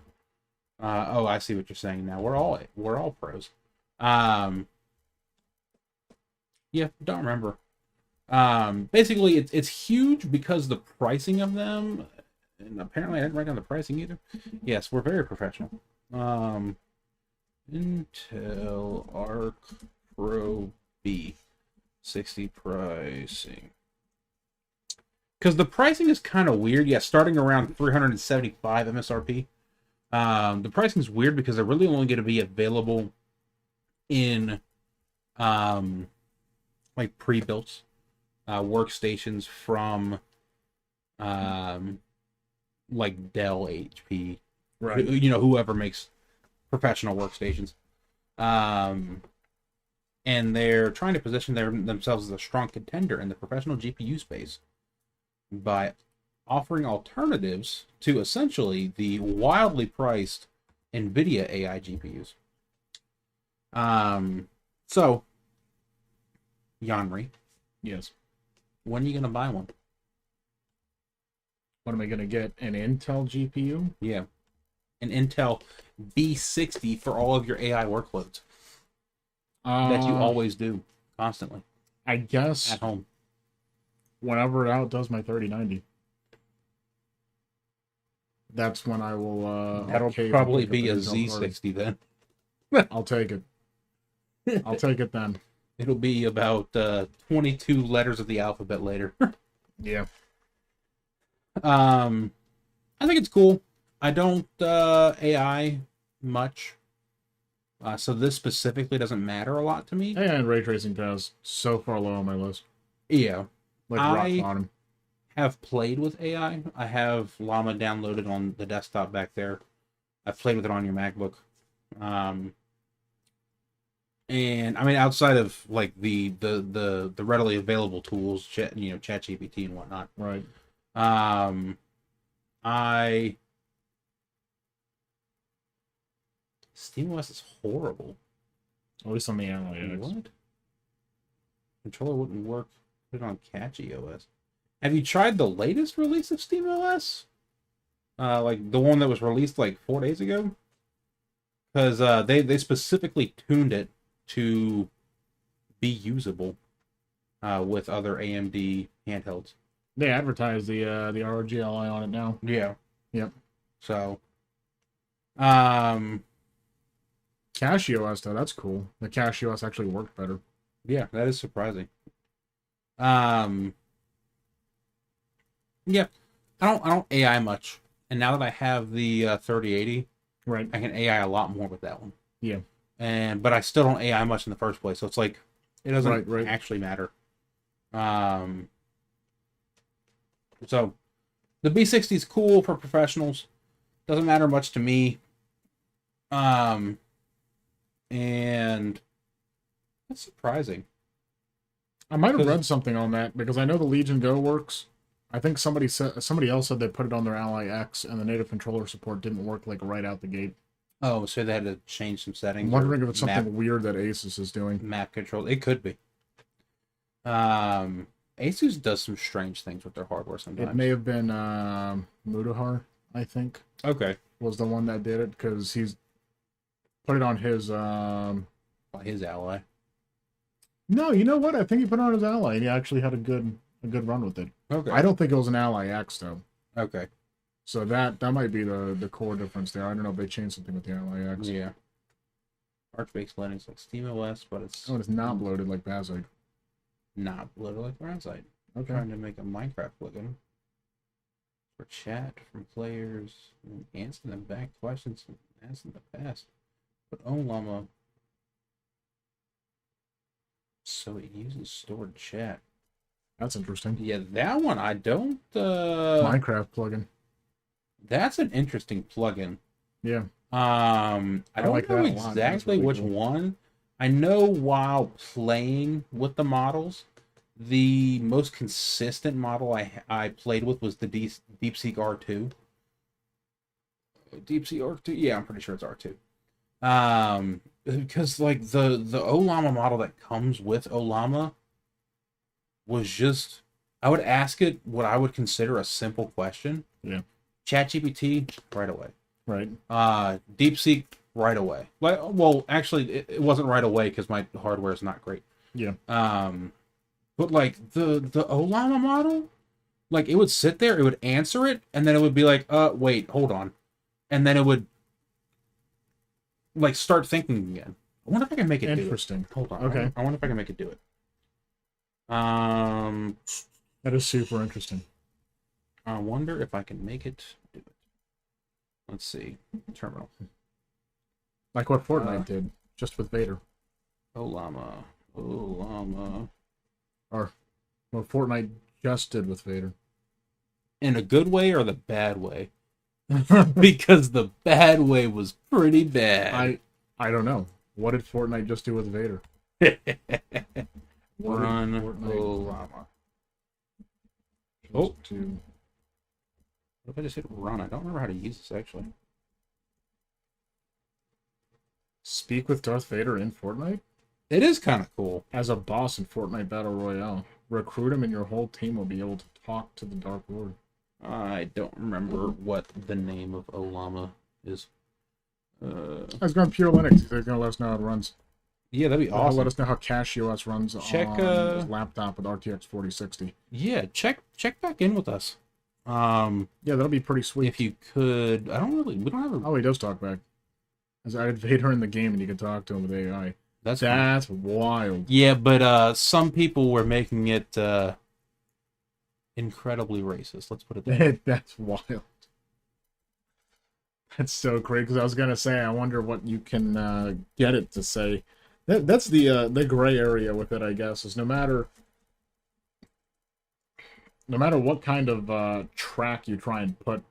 Oh, I see what you're saying now. We're all pros. Yeah, don't remember. Basically, it's huge because the pricing of them, and apparently I didn't write down the pricing either. Yes, we're very professional. Intel Arc Pro B60 pricing. Because the pricing is kind of weird. Yeah, starting around 375 MSRP. The pricing is weird because they're really only going to be available in like pre-built workstations from like Dell, HP, Right. whoever makes professional workstations. And they're trying to position themselves as a strong contender in the professional GPU space by offering alternatives to essentially the wildly priced Nvidia AI GPUs. So, Yanri, Yes. when are you going to buy one? What am I going to get? An Intel GPU? Yeah. An Intel B60 for all of your AI workloads that you always do. constantly I guess at home. whenever it outdoes my 3090. That's when I will. That'll probably be a Z60 then. I'll take it. I'll take it then. It'll be about 22 letters of the alphabet later. Yeah. I think it's cool. I don't AI much. So this specifically doesn't matter a lot to me. AI and ray tracing pass so far low on my list. Yeah. Like rock bottom. Have played with AI. I have Llama downloaded on the desktop back there. I've played with it on your MacBook. And I mean, outside of like the readily available tools, ChatGPT and whatnot. Right. SteamOS is horrible. At least on the LAX. What? Controller wouldn't work. Put it on Catchy OS. Have you tried the latest release of SteamOS? Like the one that was released like 4 days ago? Because they specifically tuned it to be usable with other AMD handhelds. They advertise the ROGLI on it now. Yeah. Yep. So, CachyOS though, that's cool. The CachyOS actually worked better. Yeah, that is surprising. Yeah, I don't AI much, and now that I have the 3080, right, I can AI a lot more with that one. Yeah, but I still don't AI much in the first place, so it's like it doesn't right. actually matter. So the B60 is cool for professionals. Doesn't matter much to me. And that's surprising. I might have read something on that because I know the Legion Go works. I think somebody else said they put it on their Ally X and the native controller support didn't work like right out the gate. Oh, so they had to change some settings. I'm wondering if it's something weird that Asus is doing. Map control. It could be. Asus does some strange things with their hardware sometimes. It may have been Mudahar, I think. Okay. Was the one that did it because he's put it on his his Ally. No, you know what? I think he put it on his Ally and he actually had a good run with it. Okay. I don't think it was an Ally X though. Okay. So that might be the core difference there. I don't know if they changed something with the Ally X. Yeah. Arch-based Linux like SteamOS, but it's not bloated like Bazite. Not bloated like Bazite. I'm Okay. trying to make a Minecraft plugin for chat from players and answer them back questions asked in the past. But Llama, so it uses stored chat. That's interesting. Yeah, that one I don't. Minecraft plugin. That's an interesting plugin. Yeah. I don't like know that a lot. exactly Really which cool. one. I know while playing with the models, the most consistent model I played with was the DeepSeek R2. DeepSeek R2? Yeah, I'm pretty sure it's R2. Because like the Llama model that comes with Llama was just, I would ask it what I would consider a simple question. Yeah. ChatGPT right away. Right. DeepSeek right away. Like, well, actually, it wasn't right away because my hardware is not great. Yeah. But like the Llama model, like it would sit there, it would answer it, and then it would be like, wait, hold on, and then it would like start thinking again. I wonder if I can make it do it. Interesting. Hold on. Okay. I wonder if I can make it do it. That is super interesting. I wonder if I can make it do it. Let's see. Terminal. Like what Fortnite did, just with Vader. Llama. Or what Fortnite just did with Vader. In a good way or the bad way? Because the bad way was pretty bad. I don't know. What did Fortnite just do with Vader? Run Llama. Oh. What if I just hit run? I don't remember how to use this actually. Speak with Darth Vader in Fortnite? It is kind of cool. As a boss in Fortnite Battle Royale. Recruit him and your whole team will be able to talk to the Dark Lord. I don't remember what the name of Llama is. I was going pure Linux. They're going to let us know how it runs. Yeah, that'd be awesome. Let us know how CashOS runs on his laptop with RTX 4060. Yeah, check back in with us. Yeah, that'll be pretty sweet. If you could, we don't have a... Oh, he does talk back. As I added Vader in the game and you can talk to him with AI. That's wild. Yeah, but some people were making it incredibly racist. Let's put it that way. That's wild. That's so crazy, because I was gonna say, I wonder what you can get it to say. That's the gray area with it, I guess, is no matter what kind of track you try and put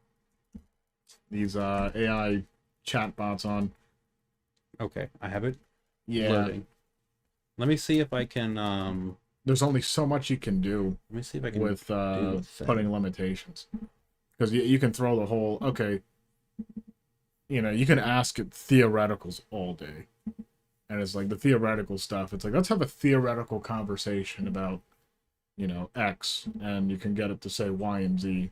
these AI chatbots on. Okay, I have it. Yeah. Loading. Let me see if I can. There's only so much you can do. Let me see if I can with putting limitations, because you can throw the whole you can ask it theoreticals all day, and it's like the theoretical stuff. It's like, let's have a theoretical conversation about X, and you can get it to say Y and Z.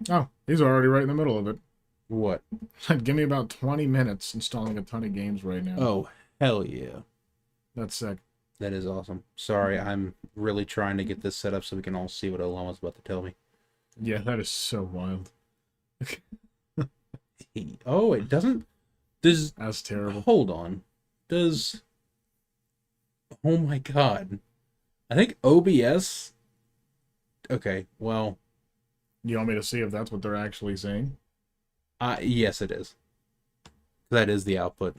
Oh, he's already right in the middle of it. What? Give me about 20 minutes installing a ton of games right now. Oh, hell yeah. That's sick. That is awesome. Sorry, I'm really trying to get this set up so we can all see what Olama's about to tell me. Yeah, that is so wild. Oh, it doesn't... That's terrible. Hold on. Oh my god. I think OBS... Okay, well... You want me to see if that's what they're actually saying? Yes, it is. That is the output.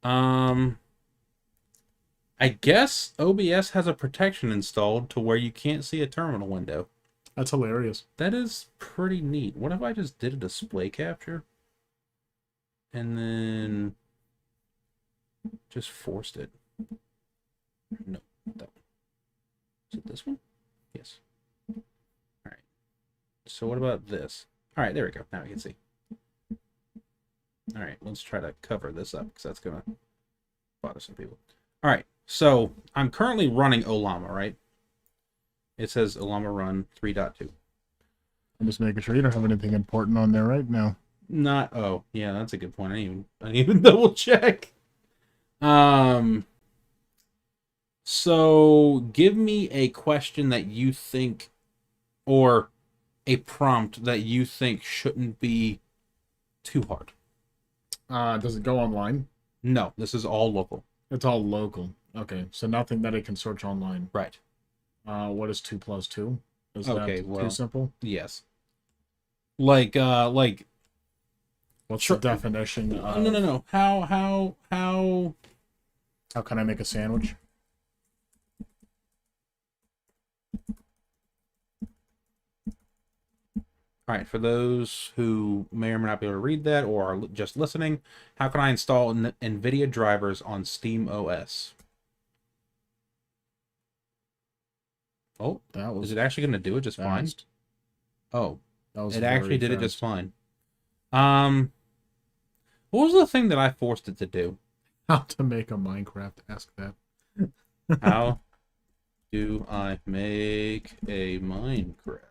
I guess OBS has a protection installed to where you can't see a terminal window. That's hilarious. That is pretty neat. What if I just did a display capture? And then just forced it. No, that one. Is it this one? Yes. Alright. So what about this? Alright, there we go. Now we can see. Alright, let's try to cover this up, because that's going to bother some people. Alright, so I'm currently running Olama, right? It says Olama run 3.2. I'm just making sure you don't have anything important on there right now. Oh, yeah, that's a good point. I didn't even double check. So give me a question that you think, or a prompt that you think shouldn't be too hard. Does it go online? No, this is all local. It's all local. Okay, so nothing that it can search online. Right. What is 2 + 2? Is Okay, that well, too simple? Yes. What's the definition of... No. How can I make a sandwich? All right, for those who may or may not be able to read that or are just listening, how can I install Nvidia drivers on SteamOS? Oh, is it actually going to do it just fine? Oh, it actually did it just fine. What was the thing that I forced it to do? How to make a Minecraft? Ask that. How do I make a Minecraft?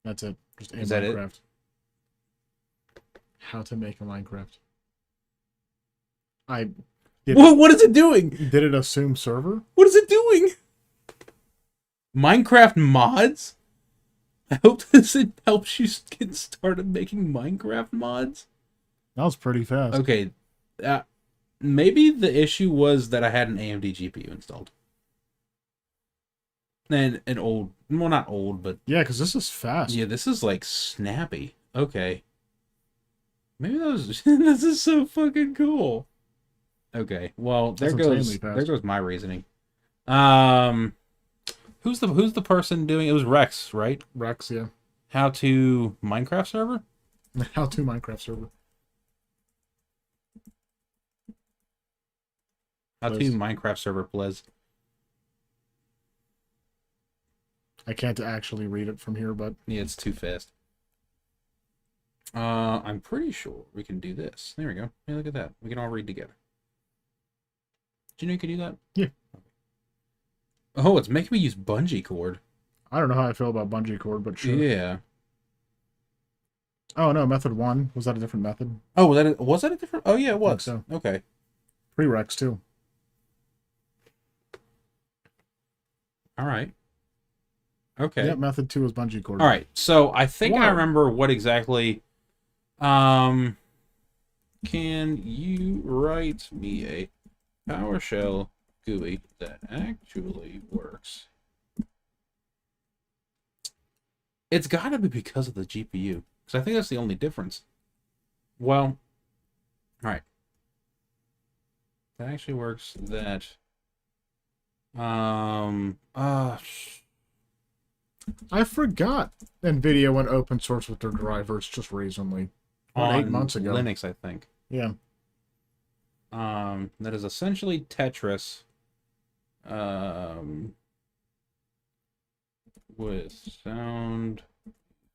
That's it. Just Is that Minecraft. It? How to make a Minecraft. What is it doing? Did it assume server? What is it doing? Minecraft mods? I hope this helps you get started making Minecraft mods. That was pretty fast. Okay. Maybe the issue was that I had an AMD GPU installed. And an old, well, not old, but... Yeah, because this is fast. Yeah, this is, like, snappy. Okay. Maybe that was... This is so fucking cool. Okay, well, there goes my reasoning. Who's the person doing... It was Rex, right? Rex, yeah. How to Minecraft server? How to Minecraft server. How to Minecraft server, please. I can't actually read it from here, but... Yeah, it's too fast. I'm pretty sure we can do this. There we go. Hey, look at that. We can all read together. Did you know you could do that? Yeah. Oh, it's making me use bungee cord. I don't know how I feel about bungee cord, but sure. Yeah. Oh no, method 1. Was that a different method? Oh, was that a different? Oh yeah, it I think was. so. Okay. Prereqs too. All right. Okay. Yep, method 2 is bungee cord. All right. So I think I Whoa. remember what exactly. Um, can you write me a PowerShell GUI that actually works? It's got to be because of the GPU, because I think that's the only difference. Well, all right. That actually works. That I forgot Nvidia went open source with their drivers just recently. About 8 on months ago. Linux, I think. Yeah. That is essentially Tetris. With sound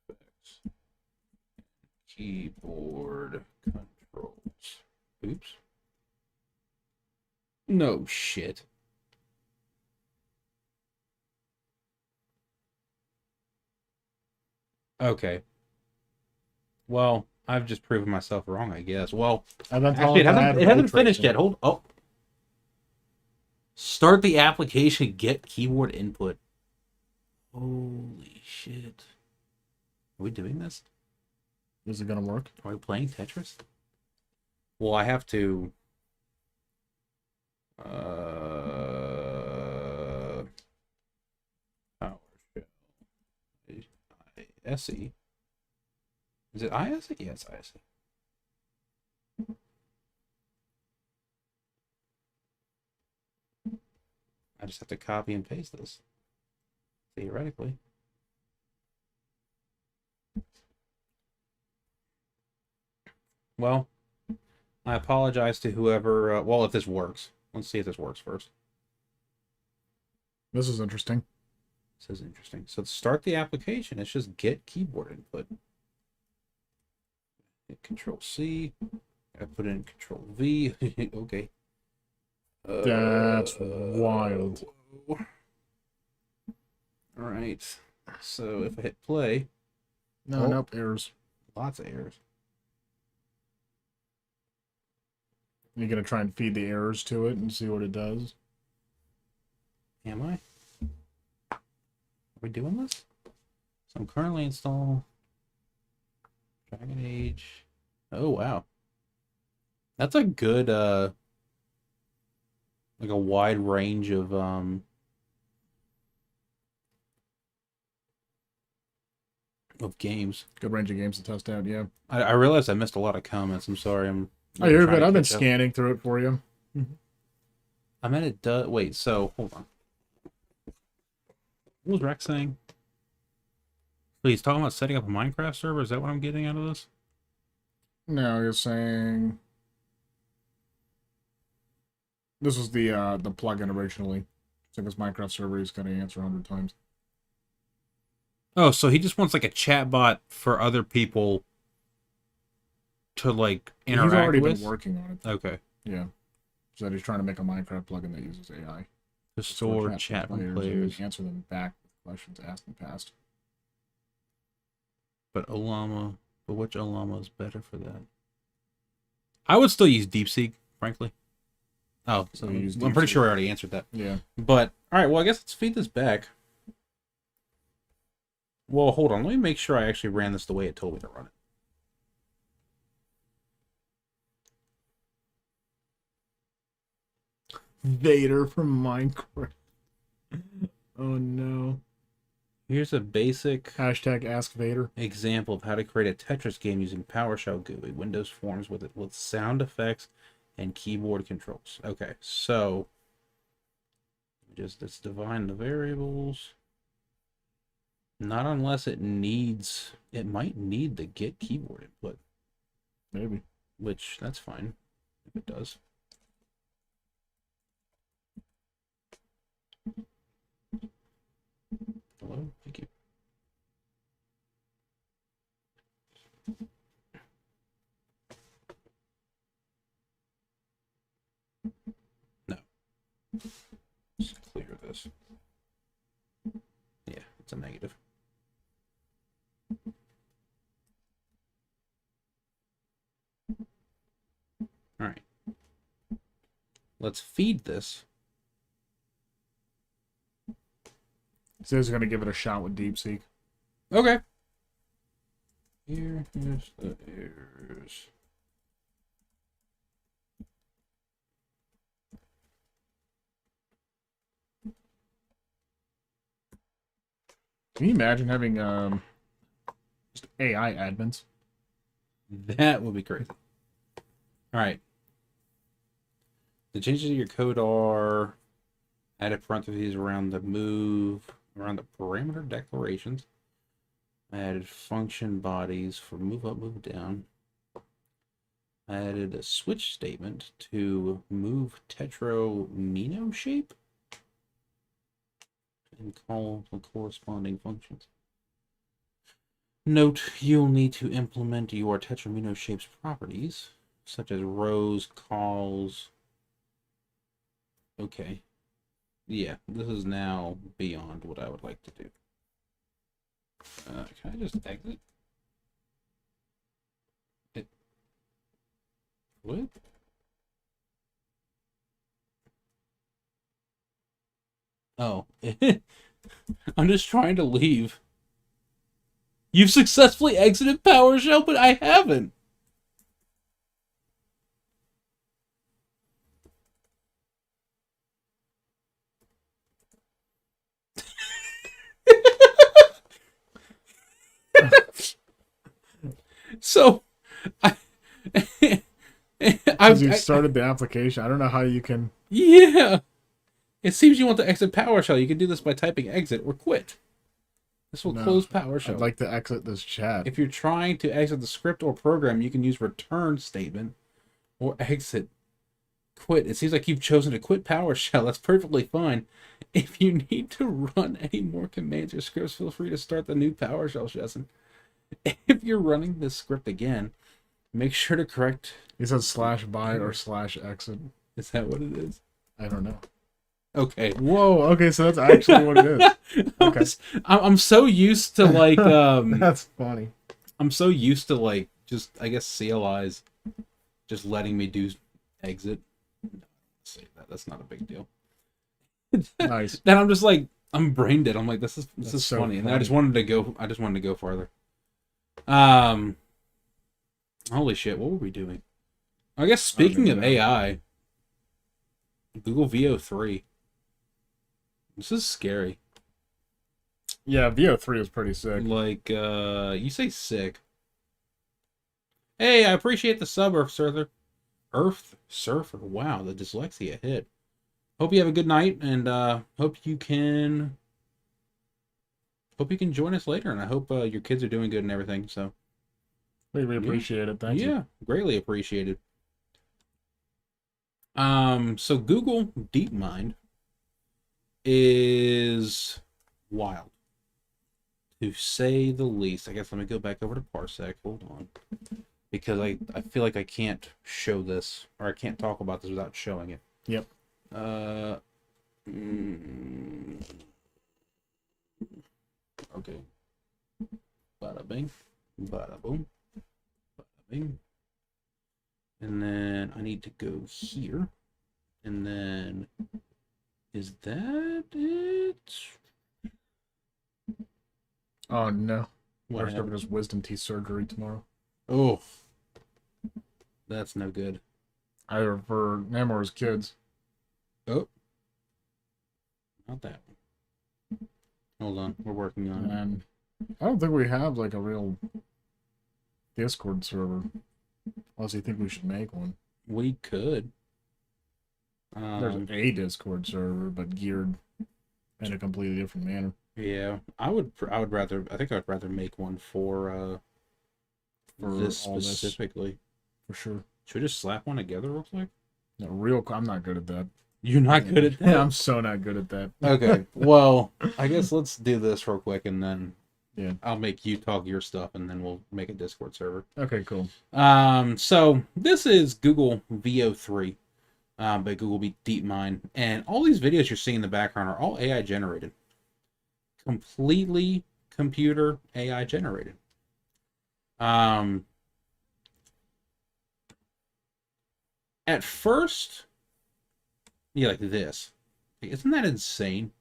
effects, keyboard controls. Oops. No shit. Okay. Well, I've just proven myself wrong, I guess. Well, actually, it hasn't finished yet. Hold. Oh. Start the application. Get keyboard input. Holy shit. Are we doing this? Is it gonna work? Are we playing Tetris? Well, I have to. PowerShell. ISE. Is it ISE? Yeah, it's ISE. I just have to copy and paste this. Theoretically. Well, I apologize to whoever. Well, if this works. Let's see if this works first. This is interesting. This is interesting. So to start the application, it's just get keyboard input. Hit Control C. I put in Control V. Okay. That's wild. All right. So if I hit play, No, nope, errors. lots of errors. You're gonna try and feed the errors to it and see what it does. Am I? Are we doing this? So I'm currently installed Dragon Age. Oh wow. That's a good like a wide range of games. Good range of games to test out, yeah. I realized I missed a lot of comments. I'm sorry. Oh, you're trying good. to I've been catch up. scanning through it for you. I meant it does. Wait, so hold on. What was Rex saying? So he's talking about setting up a Minecraft server. Is that what I'm getting out of this? No, you're saying this was the plugin originally. So this Minecraft server he's gonna answer 100 times. Oh, so he just wants like a chat bot for other people to like interact He's already with? been working on it. Okay. Yeah. So he's trying to make a Minecraft plugin that uses AI. To store chat from players. And answer them back with questions asked in the past. But which Olama is better for that? I would still use DeepSeek, frankly. Oh, so I'm pretty sure I already answered that. Yeah. But, alright, well, I guess let's feed this back. Well, hold on. Let me make sure I actually ran this the way it told me to run it. Vader from Minecraft. Oh no. Here's a basic Hashtag Ask Vader. example of how to create a Tetris game using PowerShell GUI. Windows Forms with sound effects and keyboard controls. Okay, so let's define the variables. Not unless it might need the get keyboard input. Maybe. Which, that's fine if it does. Hello, thank you. No. Let's clear this. Yeah, it's a negative. Let's feed this. So he's gonna give it a shot with DeepSeek. Okay. Here's the errors. Can you imagine having just AI admins? That would be crazy. All right. The changes to your code are added parentheses around the parameter declarations. I added function bodies for move up, move down. I added a switch statement to move tetromino shape and call the corresponding functions. Note, you'll need to implement your tetromino shape's properties, such as rows, calls. Okay. Yeah, this is now beyond what I would like to do. Can I just exit? What? Oh. I'm just trying to leave. You've successfully exited PowerShell, but I haven't. So, Because you started the application. I don't know how you can... Yeah. It seems you want to exit PowerShell. You can do this by typing exit or quit. This will close PowerShell. I'd like to exit this chat. If you're trying to exit the script or program, you can use return statement or exit quit. It seems like you've chosen to quit PowerShell. That's perfectly fine. If you need to run any more commands or scripts, feel free to start the new PowerShell session. If you're running this script again, make sure to correct... He says /by or /exit. Is that what it is? I don't know. Okay. Whoa. Okay, so that's actually what it is. Okay. I'm so used to like That's funny. I'm so used to like just I guess CLIs just letting me do exit. No, say that. That's not a big deal. Nice. Then I'm just like I'm brain dead. I'm like this is so funny. And then funny. I just wanted to go farther. Holy shit, what were we doing? I guess speaking of AI, Google VO3. This is scary. Yeah, VO3 is pretty sick. Like, you say sick. Hey, I appreciate the sub, Earth Surfer. Earth Surfer. Wow, the dyslexia hit. Hope you have a good night, and hope you can join us later, and I hope your kids are doing good and everything, so. We appreciate it. Thank you. Yeah, greatly appreciated. So Google DeepMind is wild, to say the least. I guess let me go back over to Parsec. Hold on. Because I feel like I can't show this, or I can't talk about this without showing it. Yep. Okay. Bada bing. Bada boom. Bada bing. And then I need to go here. And then, is that it? Oh, no. What We're having his wisdom teeth surgery tomorrow. Oh. That's no good. Either for him or his kids. Oh. Not that one. Hold on. We're working on it. And I don't think we have, like, a real Discord server. Unless you think we should make one. We could. There's a Discord server, but geared in a completely different manner. Yeah, I would rather. I think I'd rather make one for this specifically. For sure. Should we just slap one together real quick? No, I'm not good at that. You're not good at that? Yeah, I'm so not good at that. Okay, well, I guess let's do this real quick, and then I'll make you talk your stuff, and then we'll make a Discord server. Okay, cool. So this is Google VO3 by Google DeepMind, and all these videos you're seeing in the background are all AI generated. Completely computer AI generated. At first, Yeah, like this. Isn't that insane?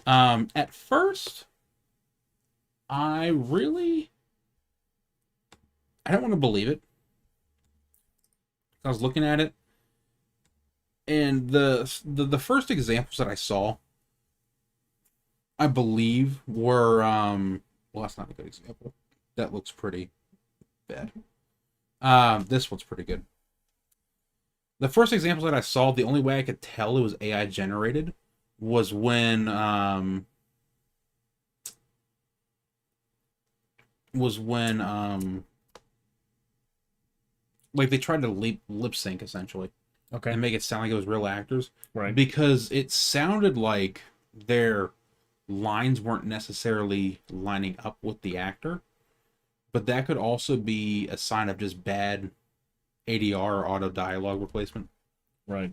At first, I don't want to believe it. I was looking at it, and the first examples that I saw, I believe, were well, that's not a good example. That looks pretty bad. This one's pretty good. The first examples that I saw, the only way I could tell it was AI generated was when like they tried to lip sync essentially. Okay. And make it sound like it was real actors. Right. Because it sounded like their lines weren't necessarily lining up with the actor. But that could also be a sign of just bad ADR or auto dialogue replacement. Right.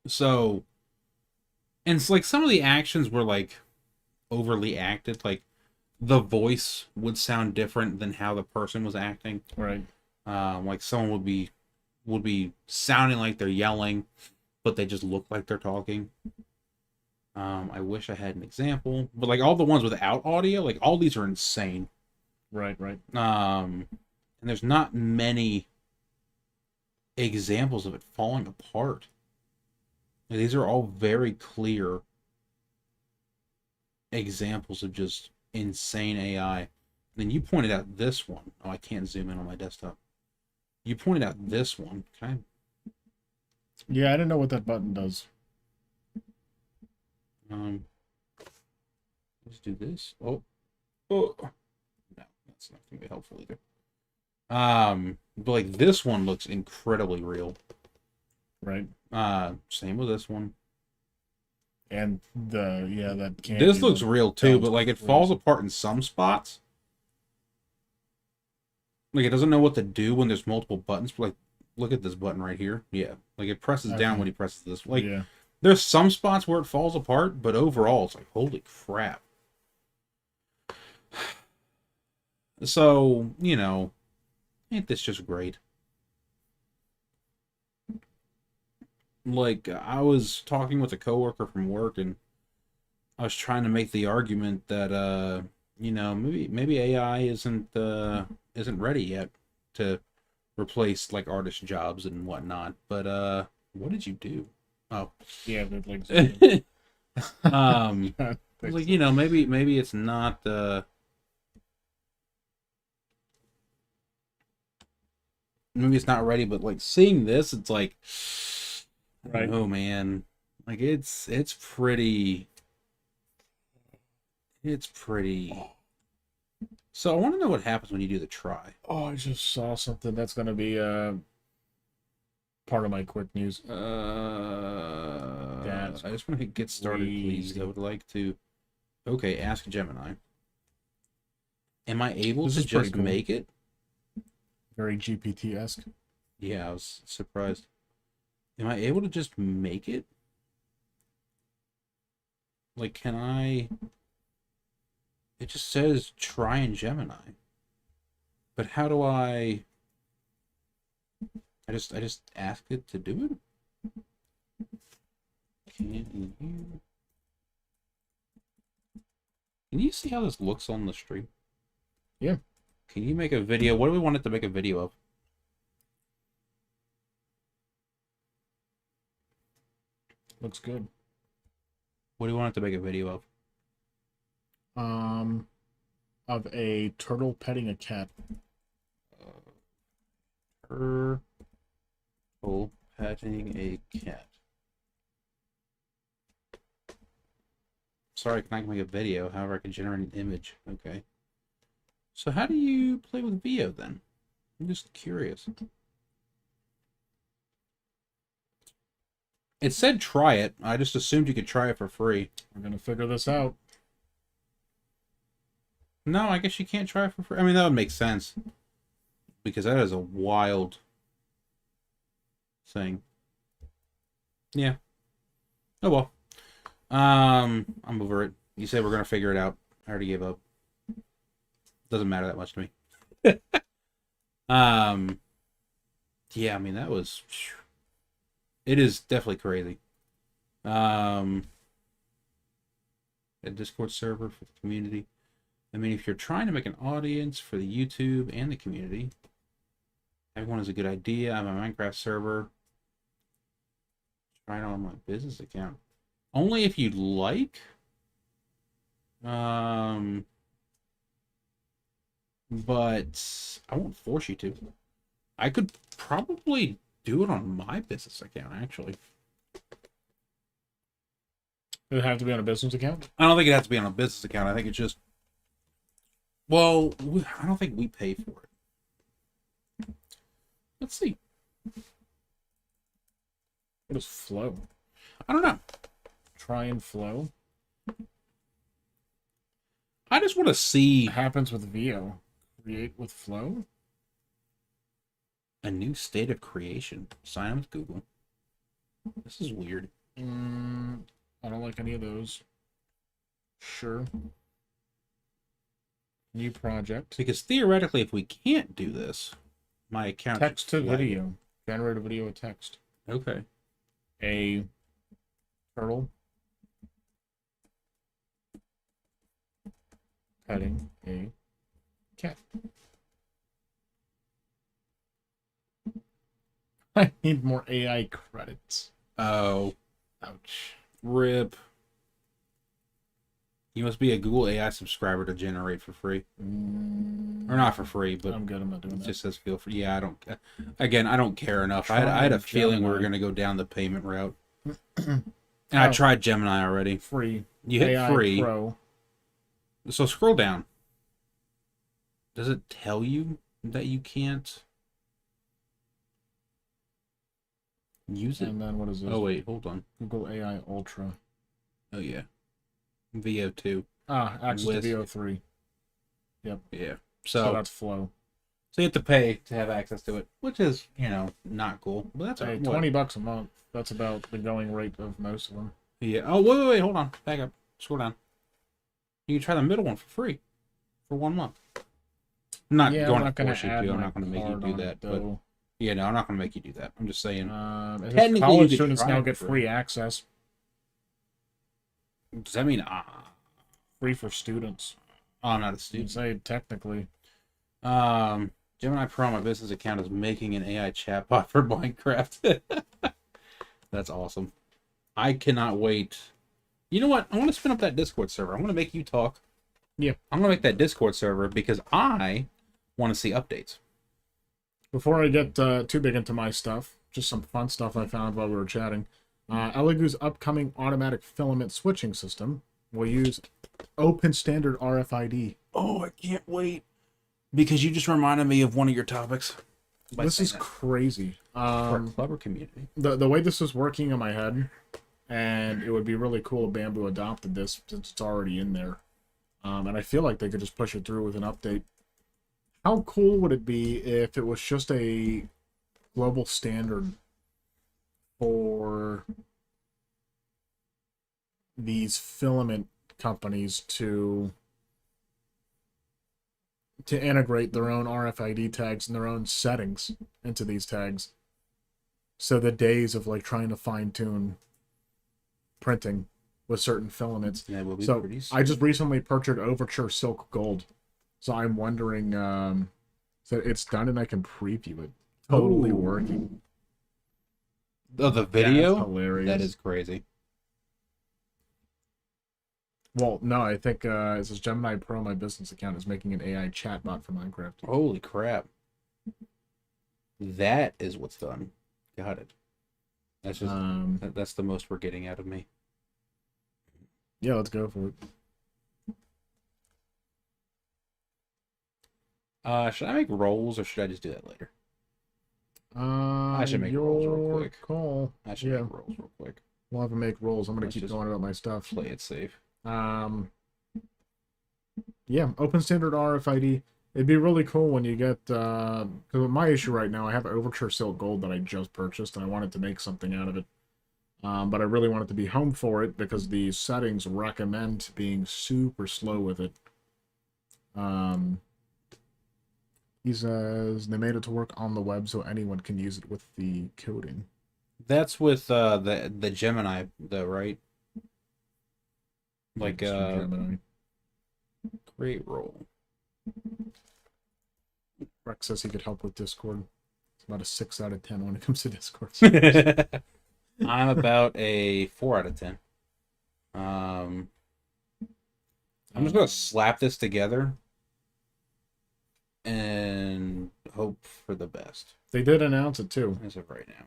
So, and it's like some of the actions were like overly acted. Like the voice would sound different than how the person was acting. Right. Like someone would be sounding like they're yelling, but they just look like they're talking. I wish I had an example, but like all the ones without audio, like all these are insane. Right. Right. And there's not many examples of it falling apart. And these are all very clear examples of just insane AI. And then you pointed out this one. Oh, I can't zoom in on my desktop. You pointed out this one. Can Yeah, I didn't know what that button does. Let's do this. Oh, no, that's not gonna be helpful either. But like this one looks incredibly real. Right. Same with this one. And that can't. This looks real too, but like it falls apart in some spots. Like it doesn't know what to do when there's multiple buttons. Like, look at this button right here. Yeah, like it presses down when he presses this. Like, there's some spots where it falls apart, but overall, it's like, holy crap. So, ain't this just great? Like, I was talking with a coworker from work, and I was trying to make the argument that, maybe AI isn't ready yet to replace like artist jobs and whatnot. But what did you do? Oh, yeah, but like, like maybe it's not. Maybe it's not ready, but like seeing this, it's like, right? Oh man, like it's pretty. It's pretty. So I want to know what happens when you do the try. Oh, I just saw something that's gonna be part of my quick news. I just want to get started, please. I would like to. Okay, ask Gemini. Am I able to just make it? Very GPT-esque. Yeah, I was surprised. Am I able to just make it? Like, can I? It just says try in Gemini. But how do I just asked it to do it? Can you see how this looks on the stream? Yeah. Can you make a video? What do we want it to make a video of? Looks good. What do you want it to make a video of? Of a turtle petting a cat. Turtle petting a cat. Sorry, I can't make a video. However, I can generate an image. Okay. So how do you play with VO then? I'm just curious. It said try it. I just assumed you could try it for free. We're gonna figure this out. No, I guess you can't try it for free. I mean, that would make sense. Because that is a wild thing. Yeah. Oh well. I'm over it. You said we're gonna figure it out. I already gave up. Doesn't matter that much to me. Yeah, I mean that was It is definitely crazy. A Discord server for the community. I mean, if you're trying to make an audience for the YouTube and the community, everyone is a good idea. I'm a Minecraft server. Try it on my business account. Only if you'd like. But I won't force you to. I could probably do it on my business account, actually. Does it have to be on a business account? I don't think it has to be on a business account. I think it's just... Well, I don't think we pay for it. Let's see. What is Flow? I don't know. Try and Flow? I just want to see... What happens with VO? Create with Flow? A new state of creation. Sign up with Google. This is weird. I don't like any of those. Sure. New project. Because theoretically, if we can't do this, my account... Text to video. Generate a video with text. Okay. A turtle. Petting a cat. I need more AI credits. Oh. Ouch. RIP. You must be a Google AI subscriber to generate for free. Or not for free, but I'm good. I'm not doing it that. just says feel free. Yeah, I don't... Again, I don't care enough. I had a feeling we were going to go down the payment route. And I tried Gemini already. Free. You hit AI free. Pro. So scroll down. Does it tell you that you can't use it? And then what is this? Oh, wait. Hold on. Google AI Ultra. Oh, yeah. VO2. Access With... to VO3. Yep. Yeah. So So that's Flow. you have to pay to have access to it, which is, you know, not cool. But that's Hey, what? $20 a month. That's about the going rate of most of them. Yeah. Oh, wait. Hold on. Back up. Scroll down. You can try the middle one for free for 1 month. I'm not going to force you to. I'm not going to make you do that. But yeah, no, I'm not going to make you do that. I'm just saying. Technically, college you could students try now it get for free access. Does that mean Free for students. I'm not a You student? say technically. Gemini Pro on my business account is making an AI chatbot for Minecraft. That's awesome. I cannot wait. You know what? I want to spin up that Discord server. I want to make you talk. Yeah. I'm going to make that Discord server because I want to see updates. Before I get too big into my stuff, just some fun stuff I found while we were chatting. Elegoo's upcoming automatic filament switching system will use open standard RFID. Oh, I can't wait. Because you just reminded me of one of your topics. This is crazy. For a clever community. The way this is working in my head, and it would be really cool if Bamboo adopted this since it's already in there. And I feel like they could just push it through with an update. How cool would it be if it was just a global standard for these filament companies to integrate their own RFID tags and their own settings into these tags, so the days of like trying to fine-tune printing with certain filaments. Yeah, will be So pretty I just recently purchased Overture Silk Gold, so I'm wondering, so it's done and I can preview it. Totally working. Oh, the video? That's hilarious. That is crazy. Well, no, I think it says Gemini Pro, my business account, is making an AI chatbot for Minecraft. Holy crap. That is what's done. Got it. That's just that's the most we're getting out of me. Yeah, let's go for it. Should I make rolls or should I just do that later? I should make rolls real quick. Call. I should make rolls real quick. We'll have to make rolls. I'm gonna Let's keep just going about my stuff. Play it safe. Yeah, open standard RFID. It'd be really cool when you get, because my issue right now, I have Overture Silk Gold that I just purchased, and I wanted to make something out of it. But I really want it to be home for it, because the settings recommend being super slow with it. He says, they made it to work on the web so anyone can use it with the coding. That's with the Gemini, though, right? Like Gemini. great roll. Rex says he could help with Discord. It's about a 6 out of 10 when it comes to Discord. I'm about a 4 out of 10. I'm just gonna slap this together and hope for the best. They did announce it too. As of right now.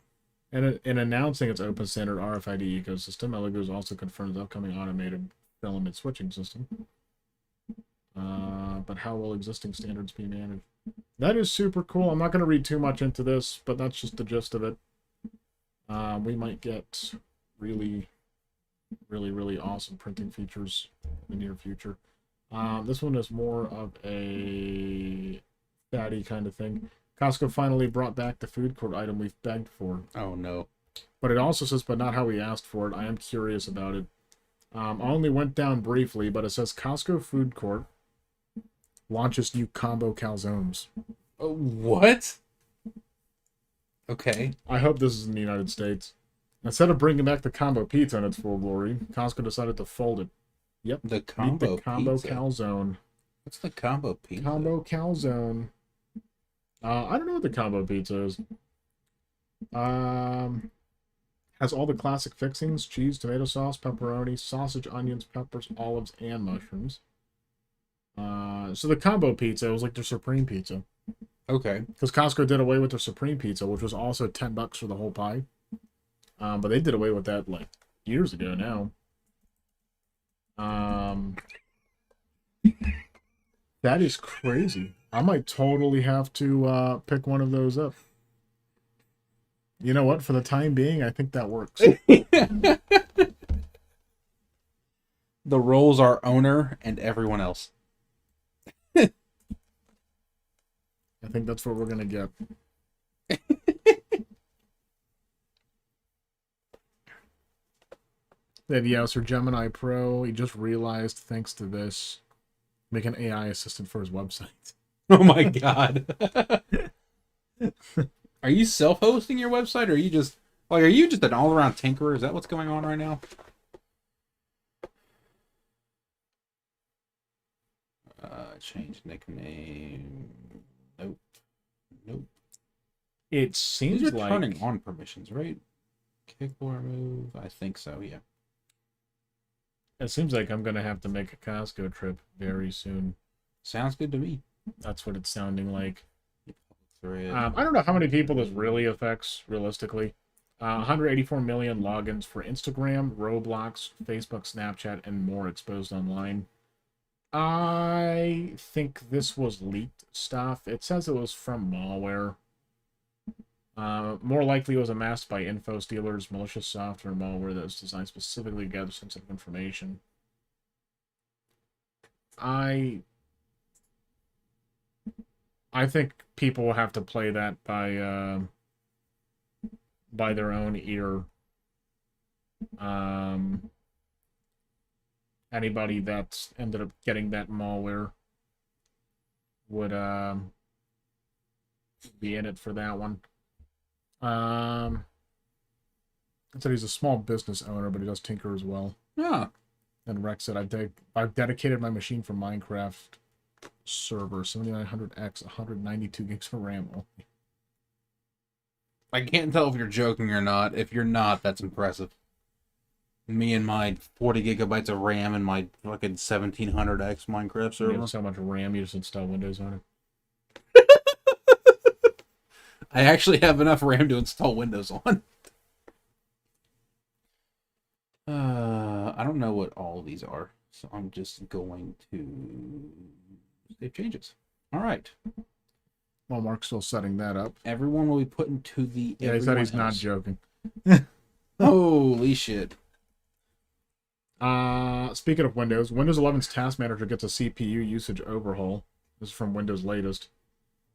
And in announcing its open standard RFID ecosystem, Elegoo also confirmed the upcoming automated filament switching system. But how will existing standards be managed? That is super cool. I'm not going to read too much into this, but that's just the gist of it. We might get really awesome printing features in the near future. This one is more of a fatty kind of thing. Costco finally brought back the food court item we've begged for. Oh, no. But it also says, but not how we asked for it. I am curious about it. I only went down briefly, but it says Costco food court launches new combo calzones. What? Okay. I hope this is in the United States. Instead of bringing back the combo pizza in its full glory, Costco decided to fold it. Yep. The combo pizza. Calzone. What's the combo pizza? Combo calzone. I don't know what the combo pizza is. Has all the classic fixings: cheese, tomato sauce, pepperoni, sausage, onions, peppers, olives, and mushrooms. So the combo pizza was like their supreme pizza. Okay. Because Costco did away with their supreme pizza, which was also $10 for the whole pie. But they did away with that like years ago now. That is crazy. I might totally have to pick one of those up. You know what? For the time being, I think that works. The roles are owner and everyone else. I think that's what we're going to get. Then, yeah, so Gemini Pro, he just realized, thanks to this, make an AI assistant for his website. Oh my god. Are you self-hosting your website, or are you just an all-around tinkerer? Is that what's going on right now? Change nickname. Nope. It seems These are like turning on permissions, right? Kickboard move. I think so. Yeah. it seems like I'm gonna have to make a Costco trip very soon. Sounds good to me. That's what it's sounding like. Thread. I don't know how many people this really affects realistically. 184 million logins for Instagram, Roblox, Facebook, Snapchat, and more exposed online. I think this was leaked stuff. It says it was from malware. More likely it was amassed by info stealers, malicious software, malware that was designed specifically to gather sensitive information. I think people will have to play that by their own ear. Anybody that's ended up getting that malware would be in it for that one. I said he's a small business owner, but he does tinker as well. Yeah. And Rex said, I've dedicated my machine for Minecraft server, 7900X, 192 gigs of RAM only. I can't tell if you're joking or not. If you're not, that's impressive. Me and my 40 gigabytes of RAM and my fucking 1700X Minecraft server. You have so much RAM, you just install Windows on it. I actually have enough RAM to install Windows on. I don't know what all of these are, so I'm just going to save changes. All right. Well, Mark's still setting that up. Everyone will be put into the. Yeah, he said he's not joking. Holy shit. Speaking of Windows 11's Task Manager gets a CPU usage overhaul. This is from Windows latest.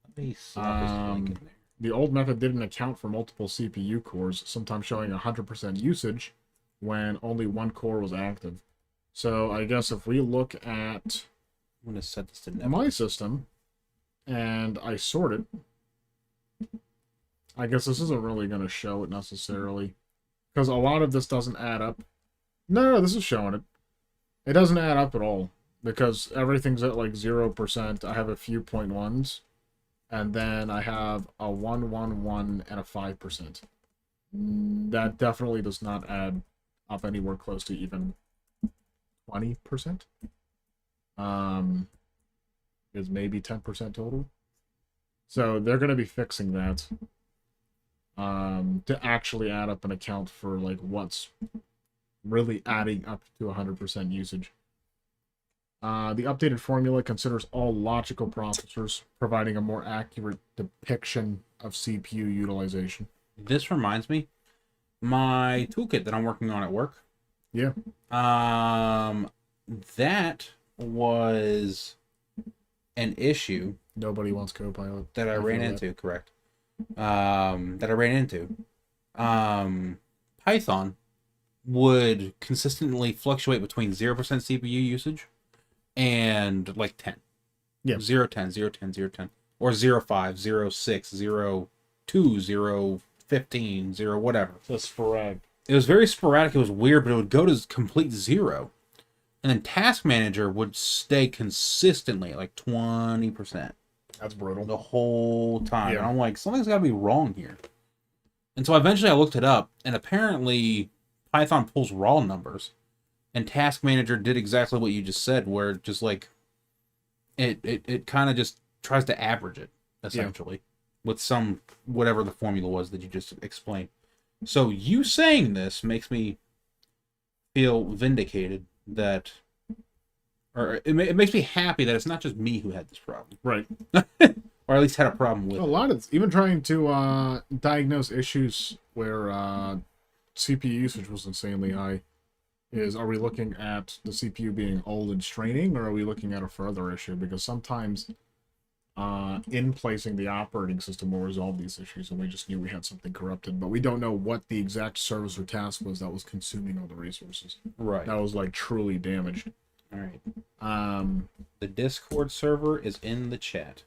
Let me slap this link in there. The old method didn't account for multiple CPU cores, sometimes showing 100% usage when only one core was active. So I guess if we look at I'm going to set this to never. my system and I sort it, I guess this isn't really going to show it necessarily. Because a lot of this doesn't add up. No, this is showing it. It doesn't add up at all. Because everything's at like 0%. I have a few 0.1s. And then I have a 111 and a 5%. That definitely does not add up anywhere close to even 20%. Is maybe 10% total. So they're going to be fixing that to actually add up and account for like what's really adding up to 100% usage. The updated formula considers all logical processors, providing a more accurate depiction of CPU utilization. This reminds me, my toolkit that I'm working on at work. Yeah. That was an issue. Nobody wants Copilot. That I ran into, correct. That I ran into. Python would consistently fluctuate between 0% CPU usage and like 10. Yeah. 0, 10, 0, 10, 0, 10. Or 0, 5, 0, 6, 0, 2, 0, 15, 0, whatever. That's sporadic. It was very sporadic. It was weird, but it would go to complete 0. And then Task Manager would stay consistently at like 20%. That's brutal. The whole time. Yeah. And I'm like, something's got to be wrong here. And so eventually I looked it up, and apparently Python pulls raw numbers. And Task Manager did exactly what you just said, where just like it kind of just tries to average it, essentially, with some whatever the formula was that you just explained. So you saying this makes me feel vindicated that, or it makes me happy that it's not just me who had this problem. Right. Or at least had a problem with a lot of even trying to diagnose issues where CPU usage was insanely high. Are we looking at the CPU being old and straining, or are we looking at a further issue? Because sometimes in placing the operating system will resolve these issues, and we just knew we had something corrupted, but we don't know what the exact service or task was that was consuming all the resources. Right. That was like truly damaged. All right. The Discord server is in the chat.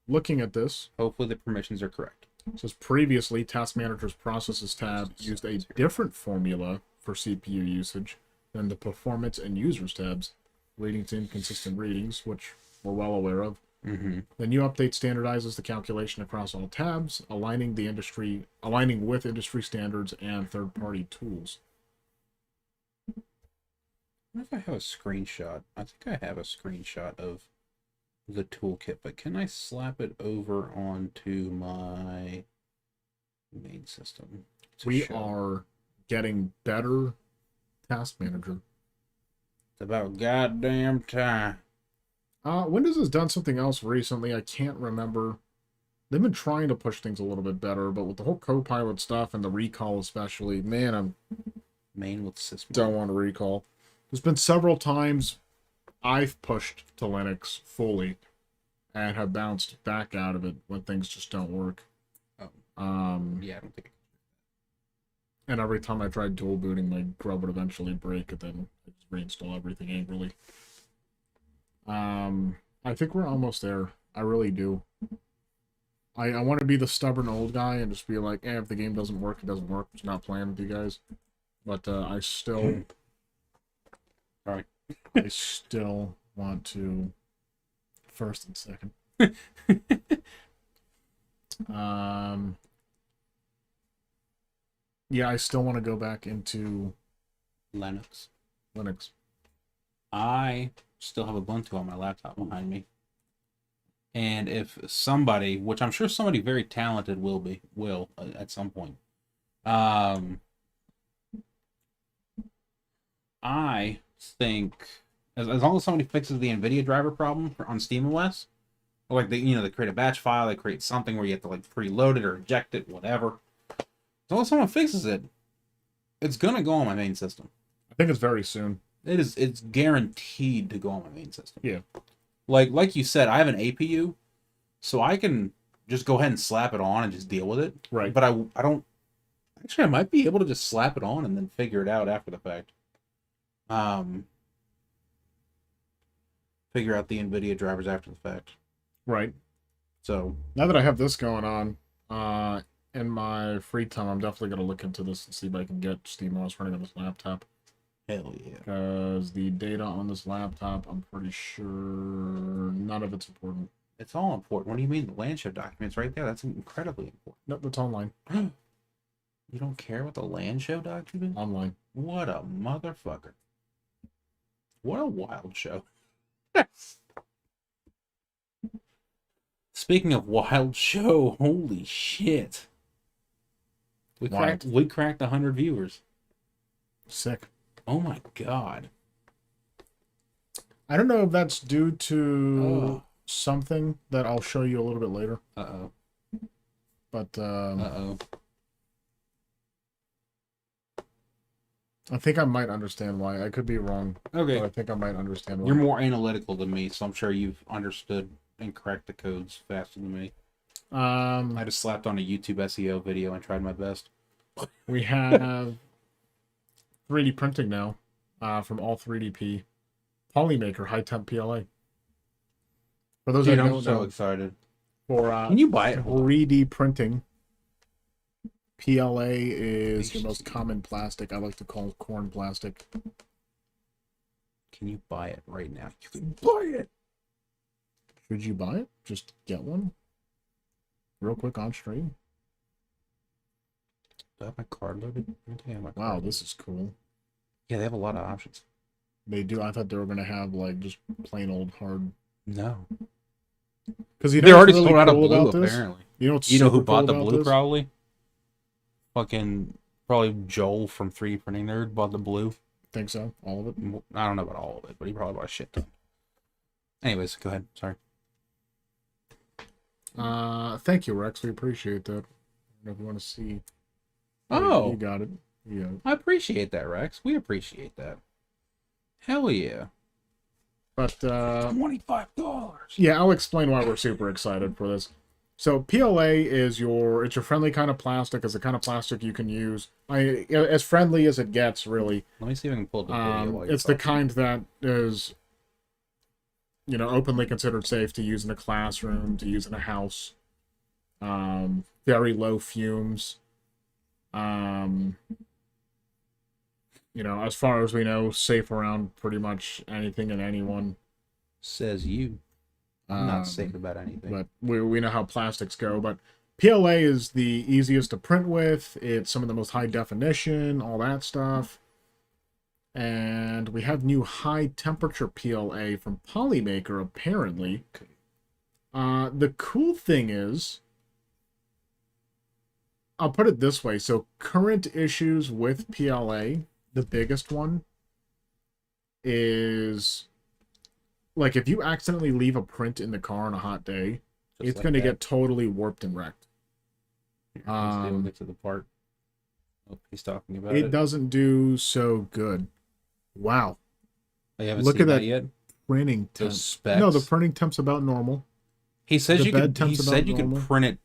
Looking at this, hopefully the permissions are correct. It says previously, Task Manager's Processes tab used a different formula for CPU usage than the Performance and Users tabs, leading to inconsistent readings, which we're well aware of. Mm-hmm. The new update standardizes the calculation across all tabs, aligning with industry standards and third-party tools. I wonder if I have a screenshot. I think I have a screenshot of the toolkit, but can I slap it over onto my main system? We are getting better Task Manager. It's about goddamn time. Windows has done something else recently. I can't remember. They've been trying to push things a little bit better, but with the whole Copilot stuff and the recall especially, man, I'm main with system. Don't want to recall. There's been several times I've pushed to Linux fully and have bounced back out of it when things just don't work. Oh. Yeah, I don't think. And every time I tried dual booting, my grub would eventually break, and then I just reinstall everything angrily. I think we're almost there. I really do. I want to be the stubborn old guy and just be like, if the game doesn't work, it doesn't work. It's not playing with you guys. But I still... All right. I still want to first and second. Yeah, I still want to go back into Linux. I still have Ubuntu on my laptop behind me. And if somebody, which I'm sure somebody very talented will at some point, I think as long as somebody fixes the Nvidia driver problem on SteamOS, or like they create a batch file, they create something where you have to like preload it or eject it, whatever. As long as someone fixes it, it's gonna go on my main system. I think it's very soon. It's guaranteed to go on my main system. Yeah. Like you said, I have an APU, so I can just go ahead and slap it on and just deal with it. Right. But I don't actually I might be able to just slap it on and then figure it out after the fact. Figure out the Nvidia drivers after the fact. Right. So now that I have this going on, in my free time, I'm definitely gonna look into this and see if I can get SteamOS running on this laptop. Hell yeah. Because the data on this laptop, I'm pretty sure none of it's important. It's all important. What do you mean? The LAN Show documents right there. That's incredibly important. Nope, it's online. You don't care about the LAN Show document? Online. What a motherfucker. What a wild show. Speaking of wild show, holy shit. We cracked 100 viewers. Sick. Oh my god. I don't know if that's due to something that I'll show you a little bit later. Uh-oh. But Uh-oh. I think I might understand why. I could be wrong. Okay. But I think I might understand why. You're more analytical than me, so I'm sure you've understood and cracked the codes faster than me. I just slapped on a YouTube SEO video and tried my best. We have 3D printing now from All 3DP. Polymaker high temp PLA. For those Dude, that I'm don't so know, excited. for Can you buy it? 3D printing, PLA is the most common plastic. I like to call corn plastic. Can you buy it right now? You can buy it. Should you buy it? Just get one. Real quick on stream. Do I have my card loaded? I think I have my card Wow, loaded. this is cool. Yeah, they have a lot of options. They do. I thought they were gonna have like just plain old hard. No. Because They already sold out of blue, apparently. You know what's You know who super bought cool the about blue, this? probably? Probably Joel from 3D Printing Nerd bought the blue. Think so? All of it? I don't know about all of it, but he probably bought a shit ton. Anyways, go ahead. Sorry. Thank you, Rex. We appreciate that. I don't know if you want to see. Oh. You got it. Yeah. I appreciate that, Rex. We appreciate that. Hell yeah. But $25. yeah, I'll explain why we're super excited for this. So PLA is it's your friendly kind of plastic. It's the kind of plastic you can use. As friendly as it gets, really. Let me see if I can pull up the video while you're It's the talking. kind that is, openly considered safe to use in a classroom, to use in a house. Very low fumes. As far as we know, safe around pretty much anything and anyone. Says you. I'm not safe about anything. But we know how plastics go. But PLA is the easiest to print with. It's some of the most high definition, all that stuff. And we have new high temperature PLA from Polymaker, apparently. The cool thing is, I'll put it this way. So current issues with PLA, the biggest one is, like, if you accidentally leave a print in the car on a hot day, it's like going to that. get totally warped and wrecked. We'll get to the part he's talking about. It doesn't do so good. Wow. I haven't Look seen at that yet. Printing temp. Those specs. No, the printing temp's about normal. He says the you bed could. He temp's said about you could normal. print it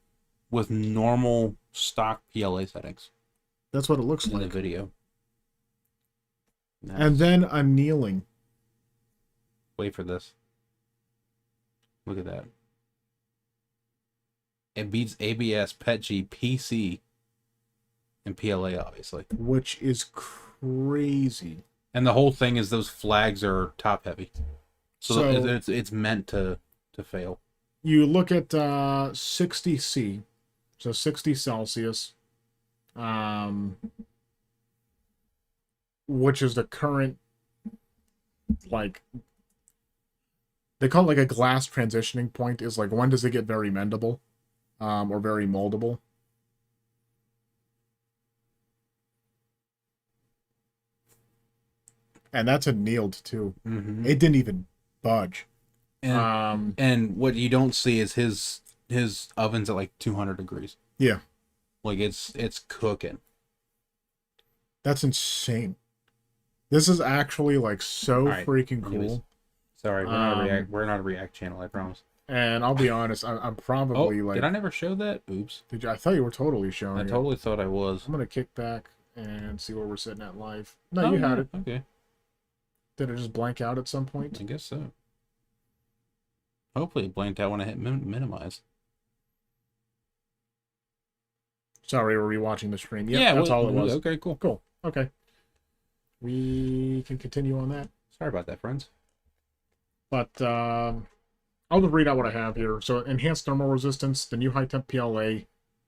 with normal stock PLA settings That's what it looks in the like. video. And then annealing. Wait for this. Look at that. It beats ABS, PETG, PC, and PLA, obviously. Which is crazy. And the whole thing is those flags are top heavy, so it's meant to fail. You look at 60C, so 60 Celsius, which is the current, like, they call it like a glass transitioning point, is like when does it get very mendable or very moldable. And that's annealed too. Mm-hmm. It didn't even budge. And what you don't see is his oven's at like 200 degrees. Yeah. Like it's cooking. That's insane. This is actually like so freaking cool. Anyways, sorry, we're not a React channel, I promise. And I'll be honest, I'm probably like. Did I never show that? Oops. Did you? I thought you were totally showing. I totally thought I was. I'm gonna kick back and see where we're sitting at live. No, you had it. Okay. Did it just blank out at some point? I guess so. Hopefully it blanked out when I hit minimize. Sorry, we're rewatching the stream. Yep, Yeah, that's all it was. Okay, cool. Cool. Okay. We can continue on that. Sorry about that, friends. But I'll just read out what I have here. So, enhanced thermal resistance. The new high-temp PLA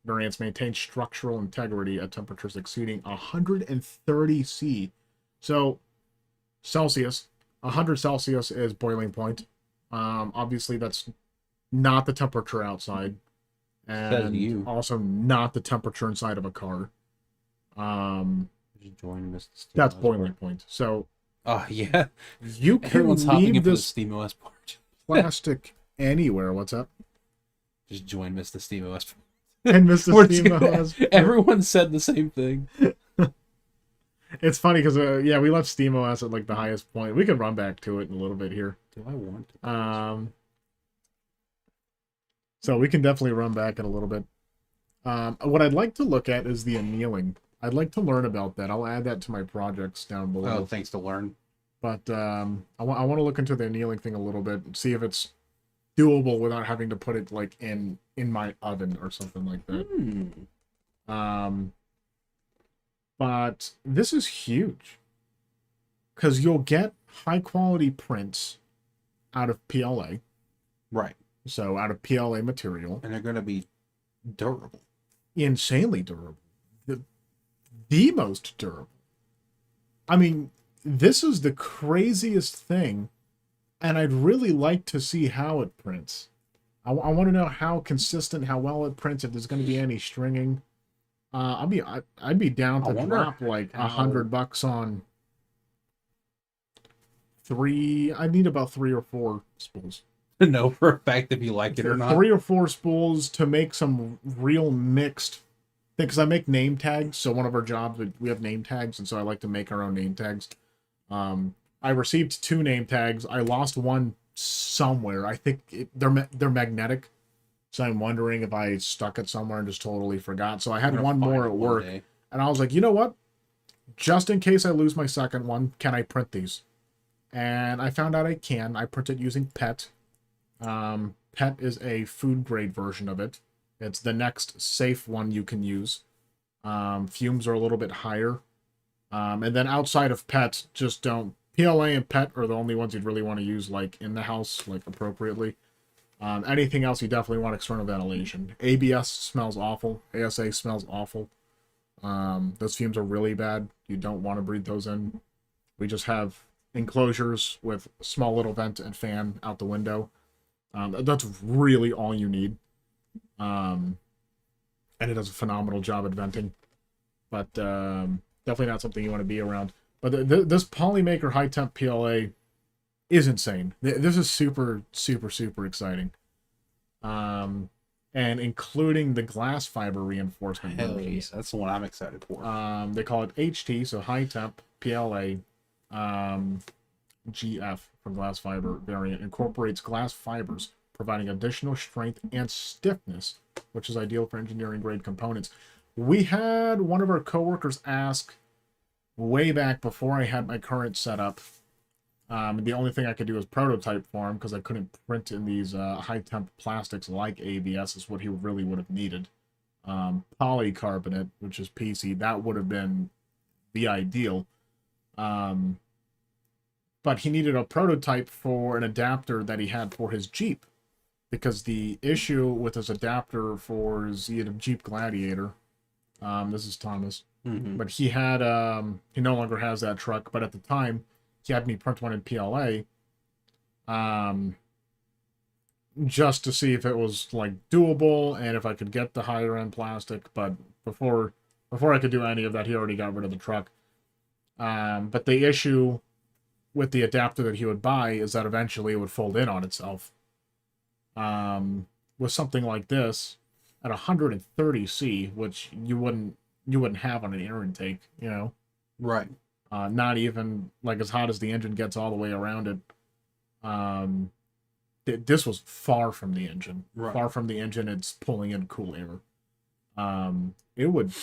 variants maintain structural integrity at temperatures exceeding 130 C. So, Celsius. 100 Celsius is boiling point. Obviously, that's not the temperature outside. And also not the temperature inside of a car. That's boiling point. So, yeah. You can leave this SteamOS part. plastic anywhere. What's up? Just join Mr. SteamOS. And Mr. SteamOS. Everyone said the same thing. It's funny because yeah, we left SteamOS at like the highest point. We can run back to it in a little bit here. Do I want to? So we can definitely run back in a little bit. What I'd like to look at is the annealing. I'd like to learn about that. I'll add that to my projects down below. Oh, thanks to learn. But I want to look into the annealing thing a little bit and see if it's doable without having to put it like in my oven or something like that. But this is huge because you'll get high quality prints out of PLA. Right. So out of PLA material. And they're going to be durable. Insanely durable. The most durable. I mean, this is the craziest thing, and I'd really like to see how it prints. I want to know how consistent, how well it prints, if there's going to be any stringing. I'd be down to drop like $100 on three. I need about 3 or 4 spools. To know for a fact if you like it or not. 3 or 4 spools to make some real mixed. Because I make name tags, so one of our jobs, we have name tags, and so I like to make our own name tags. I received 2 name tags. I lost one somewhere. I think they're magnetic, so I'm wondering if I stuck it somewhere and just totally forgot. So I had one more at work, and I was like, you know what? Just in case I lose my second one, can I print these? And I found out I can. I print it using PET. PET is a food-grade version of it. It's the next safe one you can use. Fumes are a little bit higher. And then outside of PET, just don't... PLA and PET are the only ones you'd really want to use, like, in the house, like, appropriately. Anything else, you definitely want external ventilation. ABS smells awful. ASA smells awful. Those fumes are really bad. You don't want to breathe those in. We just have enclosures with small little vent and fan out the window. That's really all you need. And it does a phenomenal job at venting, but definitely not something you want to be around. But this Polymaker high temp PLA is insane. This is super exciting. And including the glass fiber reinforcement. Hell yes, that's the one I'm excited for. They call it HT, so high temp PLA. GF from glass fiber variant incorporates glass fibers, providing additional strength and stiffness, which is ideal for engineering grade components. We had one of our coworkers ask way back before I had my current setup. The only thing I could do was prototype for him because I couldn't print in these high temp plastics like ABS is what he really would have needed. Polycarbonate, which is PC, that would have been the ideal. But he needed a prototype for an adapter that he had for his Jeep. Because the issue with his adapter for his Jeep Gladiator, this is Thomas, but he had, he no longer has that truck, but at the time, he had me print one in PLA, just to see if it was, like, doable, and if I could get the higher-end plastic, but before I could do any of that, he already got rid of the truck. But the issue with the adapter that he would buy is that eventually it would fold in on itself. With something like this at 130 C, which you wouldn't have on an air intake, you know, right? Not even like as hot as the engine gets all the way around it. This was far from the engine. Right. Far from the engine, it's pulling in cool air. It would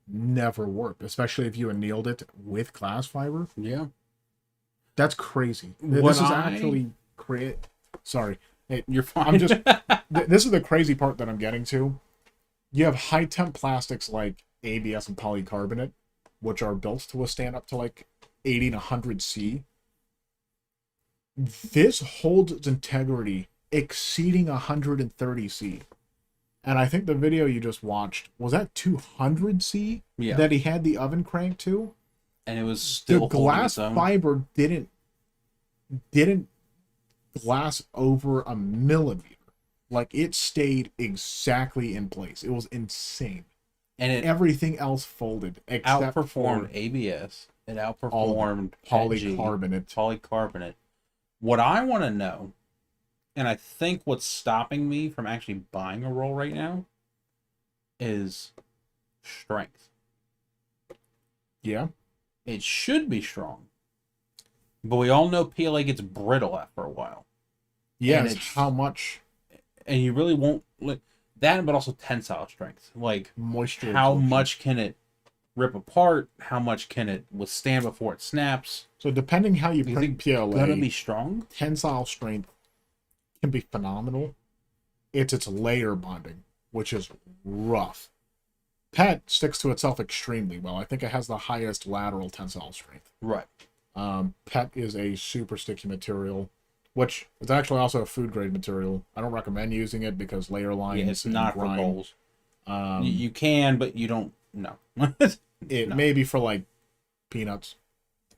never work, especially if you annealed it with glass fiber. Yeah, that's crazy. This is actually Sorry. Hey, you're fine. I'm just. This is the crazy part that I'm getting to. You have high temp plastics like ABS and polycarbonate, which are built to withstand up to like 80 to 100 C. This holds its integrity exceeding 130 C. And I think the video you just watched was at 200 C that he had the oven cranked to. And it was still the glass fiber didn't glass over a millimeter. Like, it stayed exactly in place. It was insane. And everything else folded except outperformed ABS. It outperformed polycarbonate. What I want to know, and I think what's stopping me from actually buying a roll right now, is strength. Yeah. It should be strong. But we all know PLA gets brittle after a while. Yes, how much? And you really won't... that, but also tensile strength. Like, moisture. How much can it rip apart? How much can it withstand before it snaps? So depending how you print PLA, gonna be strong. Tensile strength can be phenomenal. It's layer bonding, which is rough. PET sticks to itself extremely well. I think it has the highest lateral tensile strength. Right. PET is a super sticky material, which is actually also a food grade material. I don't recommend using it because layer lines. Yeah, it's not for bowls. You can, but you don't. No. It may be for like peanuts.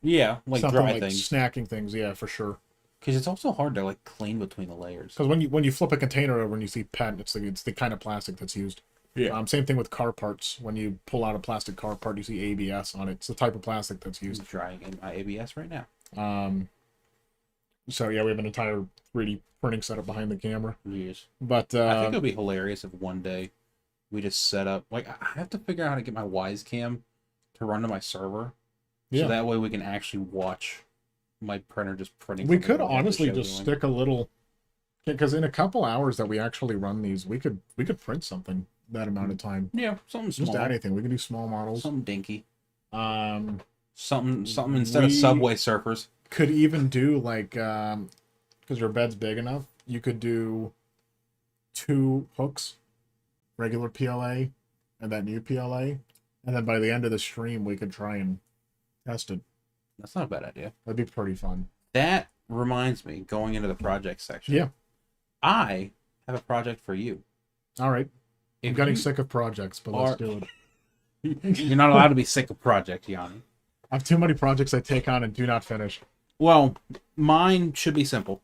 Yeah, like something dry like things, snacking things. Yeah, for sure. Because it's also hard to like clean between the layers. Because when you flip a container over and you see PET, it's the kind of plastic that's used. Yeah. Same thing with car parts. When you pull out a plastic car part, you see ABS on it. It's the type of plastic that's used. I'm drying in my ABS right now. So yeah, we have an entire 3D printing setup behind the camera. Yes. But I think it'll be hilarious if one day we just set up, like, I have to figure out how to get my Wise Cam to run to my server. Yeah. So that way we can actually watch my printer just printing. We could honestly just stick a little, because in a couple hours that we actually run these, we could print something that amount of time. Yeah, something small. Just anything. We can do small models. Something dinky. Something instead of Subway Surfers. Could even do like, because your bed's big enough, you could do 2 hooks, regular PLA, and that new PLA, and then by the end of the stream, we could try and test it. That's not a bad idea. That'd be pretty fun. That reminds me, going into the project section. Yeah. I have a project for you. All right. I'm getting sick of projects, but let's do it. You're not allowed to be sick of project, Yanni. I have too many projects I take on and do not finish. Well, mine should be simple.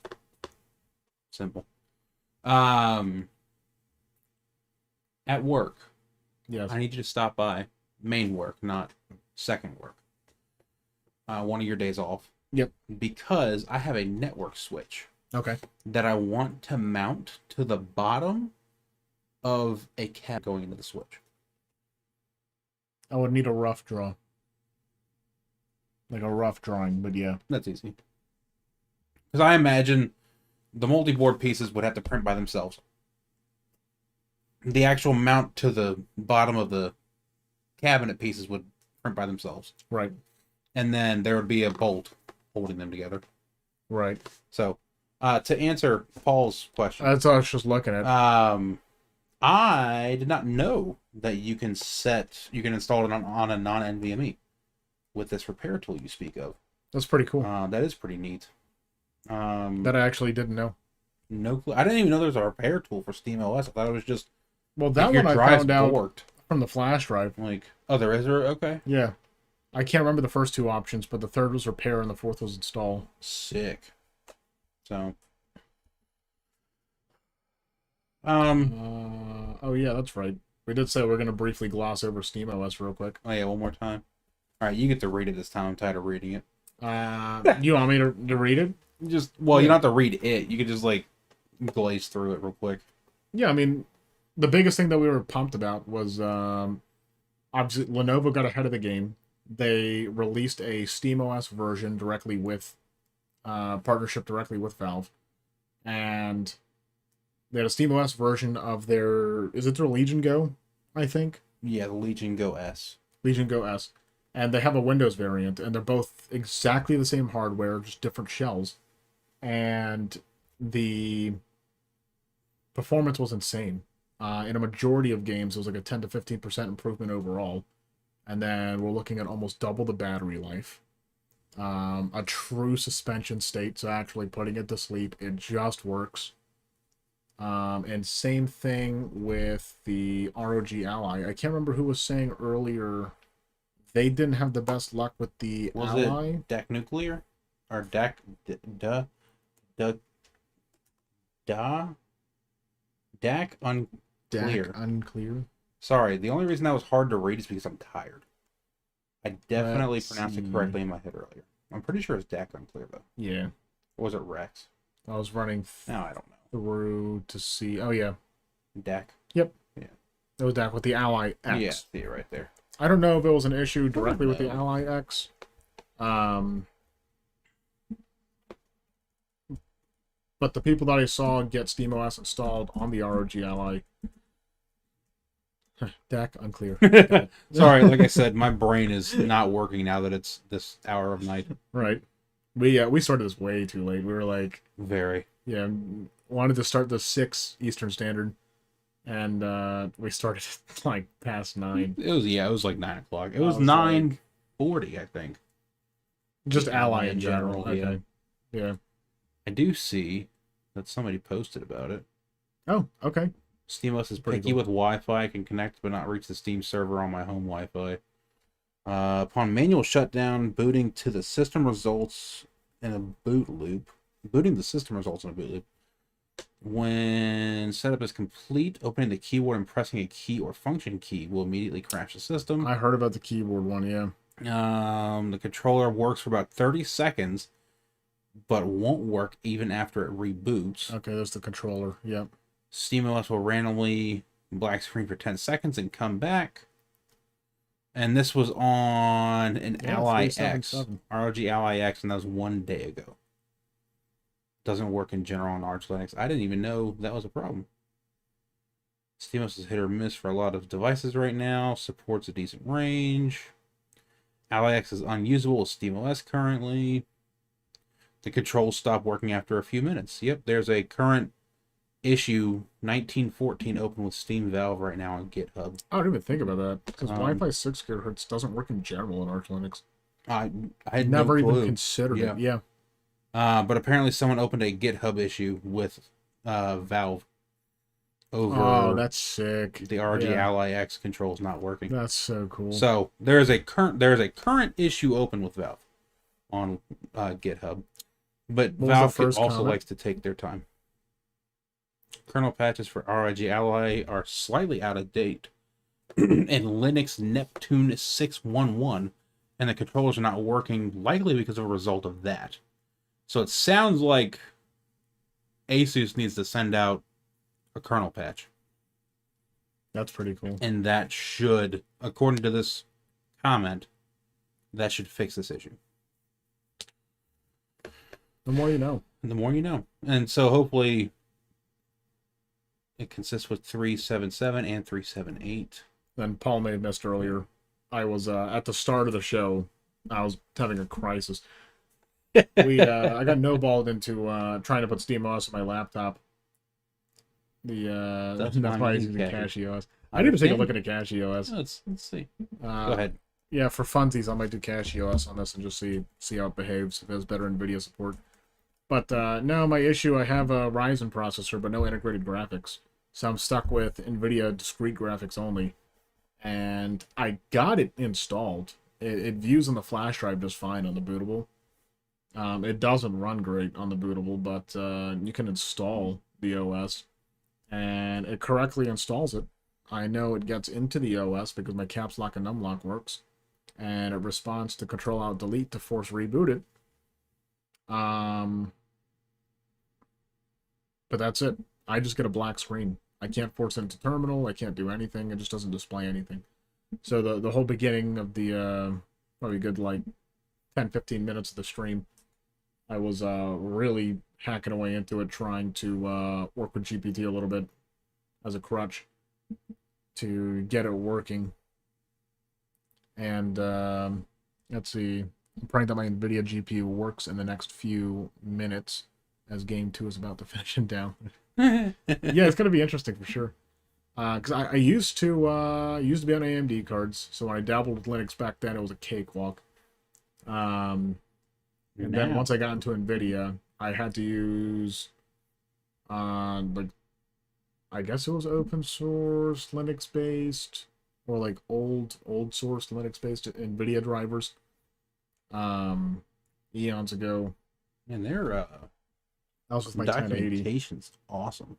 At work. Yes. I need you to stop by. Main work, not second work. One of your days off. Yep. Because I have a network switch. Okay. That I want to mount to the bottom of a cabinet going into the switch. I would need a rough draw. Like a rough drawing, but yeah. That's easy. Because I imagine the multi-board pieces would have to print by themselves. The actual mount to the bottom of the cabinet pieces would print by themselves. Right. And then there would be a bolt holding them together. Right. So, to answer Paul's question. That's what I was just looking at. I did not know that you can install it on a non-NVMe with this repair tool you speak of. That's pretty cool. That is pretty neat. That I actually didn't know. No clue. I didn't even know there was a repair tool for SteamOS. I thought it was just... Well, that one I found out from the flash drive. Like, oh, there is? Okay. Yeah. I can't remember the first 2 options, but the third was repair and the fourth was install. Sick. So... oh yeah, that's right. We did say we're going to briefly gloss over SteamOS real quick. Oh yeah, one more time. All right, you get to read it this time. I'm tired of reading it. You want me to read it? You don't have to read it. You could just like glaze through it real quick. Yeah, I mean, the biggest thing that we were pumped about was obviously Lenovo got ahead of the game. They released a SteamOS version directly with partnership directly with Valve, and they had a SteamOS version of their Legion Go, I think. Yeah, the Legion Go S. Legion Go S. And they have a Windows variant, and they're both exactly the same hardware, just different shells. And the performance was insane. In a majority of games, it was like a 10 to 15% improvement overall. And then we're looking at almost double the battery life. A true suspension state, so actually putting it to sleep, it just works. And same thing with the ROG Ally. I can't remember who was saying earlier they didn't have the best luck with the Ally. It DAC Nuclear? Or DAC... DAC Unclear. DAC Unclear? Sorry, the only reason that was hard to read is because I'm tired. I definitely Let's pronounced see. it correctly in my head earlier. I'm pretty sure it's DAC Unclear, though. Yeah. Or was it Rex? I was running No, I don't know. through to see. Oh, yeah. DAC? Yep. Yeah. It was DAC with the Ally X. Yeah, see it right there. I don't know if it was an issue directly with the know. Ally X. But the people that I saw get SteamOS installed on the ROG Ally, DAC unclear. Sorry, like I said, my brain is not working now that it's this hour of night. Right. We started this way too late. We were like, Very. yeah, wanted to start the 6 Eastern Standard, and we started like past 9. It was like 9 o'clock. It I was was 9:40, I think. Just Yeah, Ally in general. yeah. Okay. Yeah. I do see that somebody posted about it. Oh, okay. SteamOS is Pretty picky cool. with Wi-Fi, can connect but not reach the Steam server on my home Wi-Fi. Upon manual shutdown, booting to the system results in a boot loop. Booting the system results in a boot loop. When setup is complete, opening the keyboard and pressing a key or function key will immediately crash the system. I heard about the keyboard one, yeah. The controller works for about 30 seconds, but won't work even after it reboots. Okay, there's the controller. Yep. SteamOS will randomly black screen for 10 seconds and come back. And this was on an Ally X, 377. ROG Ally X, and that was 1 day ago. Doesn't work in general on Arch Linux. I didn't even know that was a problem. SteamOS is hit or miss for a lot of devices right now. Supports a decent range. Ally X is unusable with SteamOS currently. The controls stop working after a few minutes. Yep, there's a current issue 1914 open with Steam Valve right now on GitHub. I don't even think about that because Wi-Fi 6 GHz doesn't work in general in Arch Linux. I had Never no even clue. considered it. Yeah. But apparently someone opened a GitHub issue with Valve over Oh, that's sick. the ROG Yeah. Ally X controls not working. That's so cool. So there is a current issue open with Valve on GitHub, but What was the Valve first also comment? likes to take their time. Kernel patches for ROG Ally are slightly out of date, and Linux Neptune 611, and the controllers are not working, likely because of a result of that. So it sounds like Asus needs to send out a kernel patch. That's pretty cool. And that should, according to this comment, that should fix this issue. The more you know. The more you know. And so hopefully it consists with 377 and 378. And Paul may have missed earlier. I was at the start of the show. I was having a crisis. I got no-balled into trying to put SteamOS on my laptop. That's why I was using CachyOS. I didn't even take a look at a CachyOS. Let's see. Go ahead. Yeah, for funsies, I might do CachyOS on this and just see how it behaves, if it has better NVIDIA support. But no, my issue, I have a Ryzen processor, but no integrated graphics. So I'm stuck with NVIDIA discrete graphics only. And I got it installed. It views on the flash drive just fine on the bootable. It doesn't run great on the bootable, but you can install the OS. And it correctly installs it. I know it gets into the OS because my caps lock and numlock works. And it responds to Control-Alt-Delete to force reboot it. But that's it. I just get a black screen. I can't force it into terminal. I can't do anything. It just doesn't display anything. So the whole beginning of the probably good like 10-15 minutes of the stream, I was really hacking away into it, trying to work with GPT a little bit as a crutch to get it working. And let's see, I'm praying that my NVIDIA GPU works in the next few minutes as Game 2 is about to finish it down. Yeah, it's going to be interesting for sure. Because I used to be on AMD cards, so when I dabbled with Linux back then, it was a cakewalk. And then once I got into Nvidia, I had to use like, I guess it was open source Linux based, or like old source Linux based Nvidia drivers. Eons ago. And their That was with my 1080. documentation's awesome.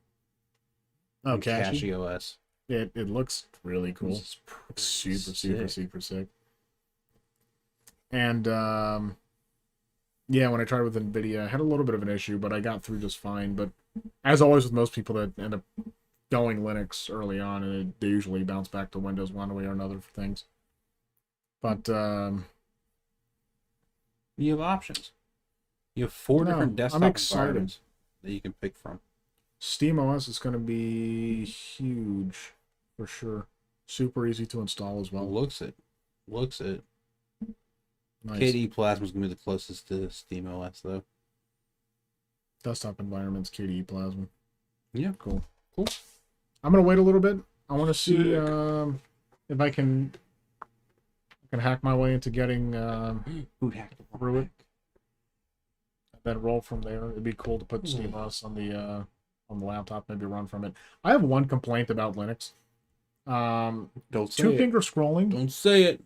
Oh, Cache OS. It looks really cool. It's Super sick. And yeah, when I tried with Nvidia, I had a little bit of an issue, but I got through just fine. But as always with most people that end up going Linux early on, and they usually bounce back to Windows one way or another for things. But you have options. You have 4 different desktop I'm excited environments that you can pick from. SteamOS is going to be huge for sure. Super easy to install as well. Looks it. Nice. KDE Plasma is going to be the closest to SteamOS, though. Desktop environments, KDE Plasma. Yeah. Cool. I'm going to wait a little bit. I want to see if I can hack my way into getting Who hacked through it. And then roll from there. It'd be cool to put SteamOS on the laptop, maybe run from it. I have one complaint about Linux. Don't say Two-finger scrolling. Don't say it.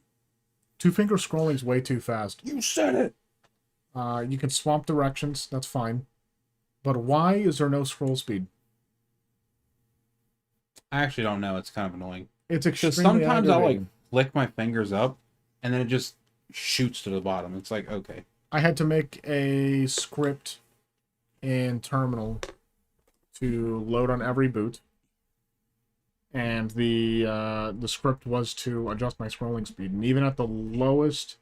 Two-finger scrolling is way too fast. You said it. You can swap directions. That's fine. But why is there no scroll speed? I actually don't know. It's kind of annoying. It's Because extremely sometimes I'll like aggravating. flick my fingers up, and then it just shoots to the bottom. It's like, okay. I had to make a script in Terminal to load on every boot, and the script was to adjust my scrolling speed, and even at the lowest,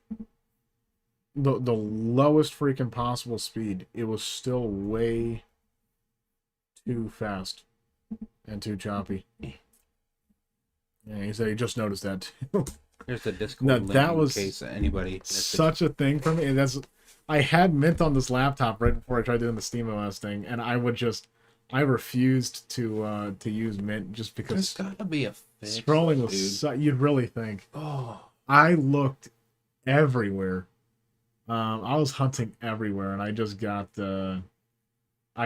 the lowest freaking possible speed, it was still way too fast and too choppy. Yeah, he said he just noticed that too. Here's the Discord No, link that in was case anybody missed it. such a thing for me. I had Mint on this laptop right before I tried doing the SteamOS thing, and I refused to use Mint just because There's gotta be a fix, scrolling was you'd really think. Oh, I looked everywhere. I was hunting everywhere, and I just got I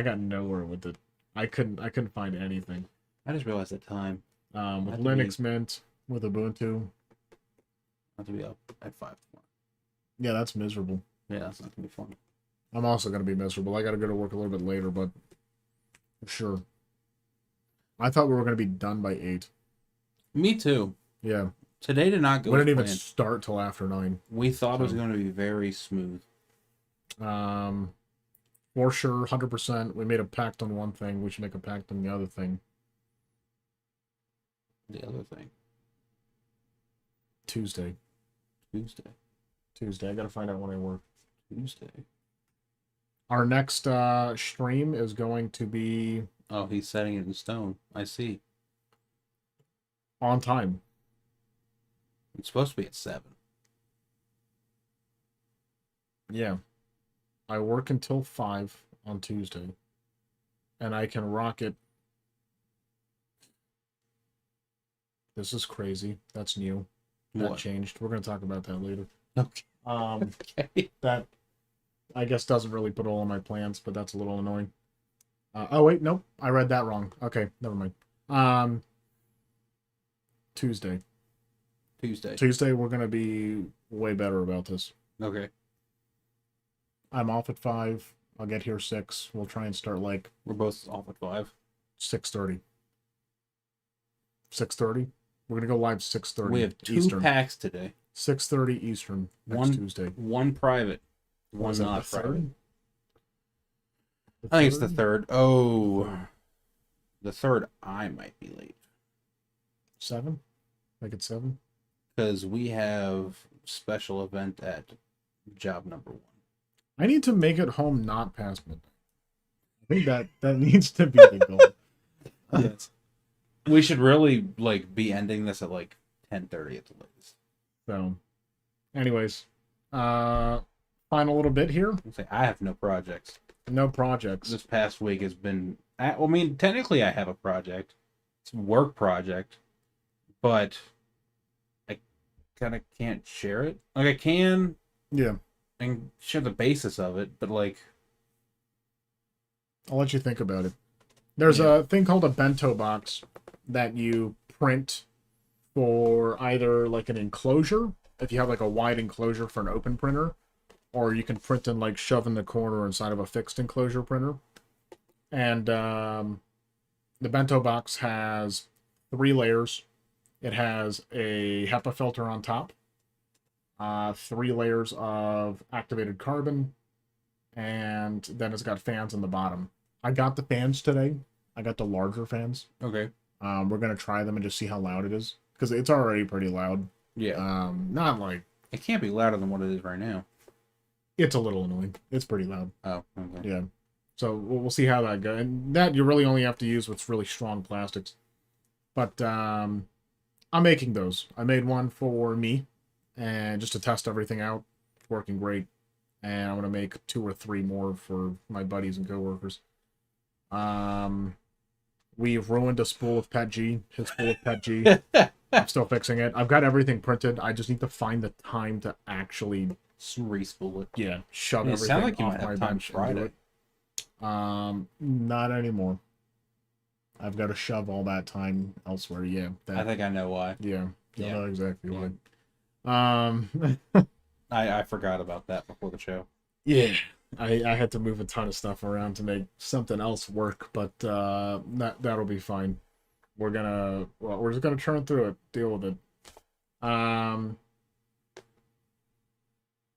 got nowhere with it. I couldn't find anything. I just realized that time. With Linux Mint, with Ubuntu. I have to be up at 5 tomorrow. Yeah, that's miserable. Yeah, that's not gonna be fun. I'm also gonna be miserable. I gotta go to work a little bit later, but for sure. I thought we were gonna be done by 8. Me too. Yeah. Today did not go. We didn't even planned. start till after 9. We thought it was going to be very smooth. For sure, 100%. We made a pact on one thing. We should make a pact on the other thing. The other thing. Tuesday. I gotta find out when I work. Tuesday. Our next stream is going to be Oh, he's setting it in stone. I see. on time. It's supposed to be at 7. Yeah. I work until 5 on Tuesday. And I can rock it. This is crazy. That's new. That What? changed. We're going to talk about that later. Okay. Okay. That, I guess, doesn't really put all in my plans, but that's a little annoying. Oh, wait. Nope. I read that wrong. Okay. Never mind. Tuesday, we're going to be way better about this. Okay. I'm off at 5. I'll get here 6. We'll try and start like We're both off at 5. 6:30. 6:30? We're going to go live 6:30 We have 2 Eastern. packs today. 6:30 Eastern next Tuesday. One private. One Was it not the private. third? I think it's the 3rd. Oh. The 3rd, I might be late. 7? Make it 7? Because we have special event at job number 1. I need to make it home not past midnight. I think that needs to be the goal. Yes. We should really like be ending this at like 10:30 at the latest. So, anyways, final little bit here. I'll say I have no projects. No projects. This past week has been. I mean, technically, I have a project. it's a work project, but I kind of can't share it. Like I can, Yeah. and share the basis of it, but like, I'll let you think about it. There's Yeah. a thing called a bento box that you print for either like an enclosure, if you have like a wide enclosure for an open printer, or you can print in like shove in the corner inside of a fixed enclosure printer. And the bento box has 3 layers. It has a HEPA filter on top, 3 layers of activated carbon, and then it's got fans on the bottom. I got the fans today. I got the larger fans. okay, We're gonna try them and just see how loud it is, because it's already pretty loud. yeah, Not like it can't be louder than what it is right now. it's a little annoying. It's pretty loud. Oh, okay. Yeah. So we'll see how that goes. And that you really only have to use what's really strong plastics. But I'm making those. I made one for me, and just to test everything out. It's working great. And I'm gonna make 2 or 3 more for my buddies and coworkers. We've ruined a spool of Pet G. His spool of Pet G. I'm still fixing it. I've got everything printed. I just need to find the time to actually, Re-spool it. yeah, shove It everything sounds like you off might my have time bench and do Friday. it. Not anymore. I've got to shove all that time elsewhere. Yeah, I think I know why. yeah, you'll Yeah. know exactly Yeah. why. I forgot about that before the show. Yeah, I had to move a ton of stuff around to make something else work, but that'll be fine. We're just gonna churn through it, deal with it.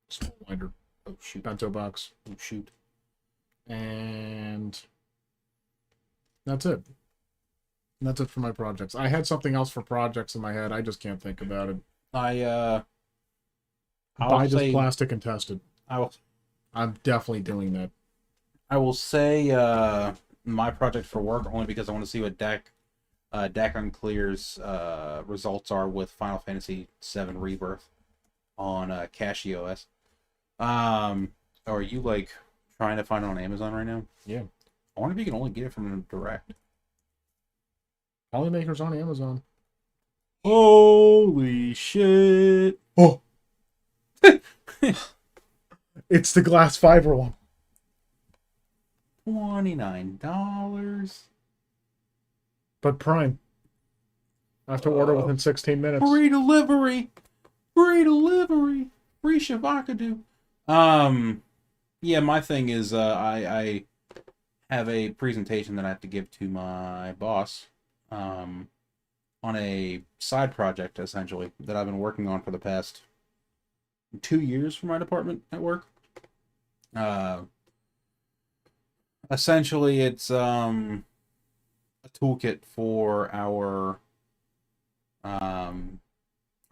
Small winder, Oh shoot! bento box, Oh shoot! and that's it. That's it for my projects. I had something else for projects in my head. I just can't think about it. I'll Buy just say plastic and test it. I will. I'm definitely doing that. I will say my project for work only because I want to see what DAC Unclear's results are with Final Fantasy VII Rebirth on CashEOS. Are you like trying to find it on Amazon right now? Yeah. I wonder if you can only get it from direct. Polymakers on Amazon. Holy shit! Oh! It's the glass fiber one. $29. But Prime. I have to order within 16 minutes. Free delivery. Free delivery. Free Shavakadu. Yeah, my thing is I have a presentation that I have to give to my boss on a side project, essentially, that I've been working on for the past 2 years for my department at work. Essentially, it's a toolkit for our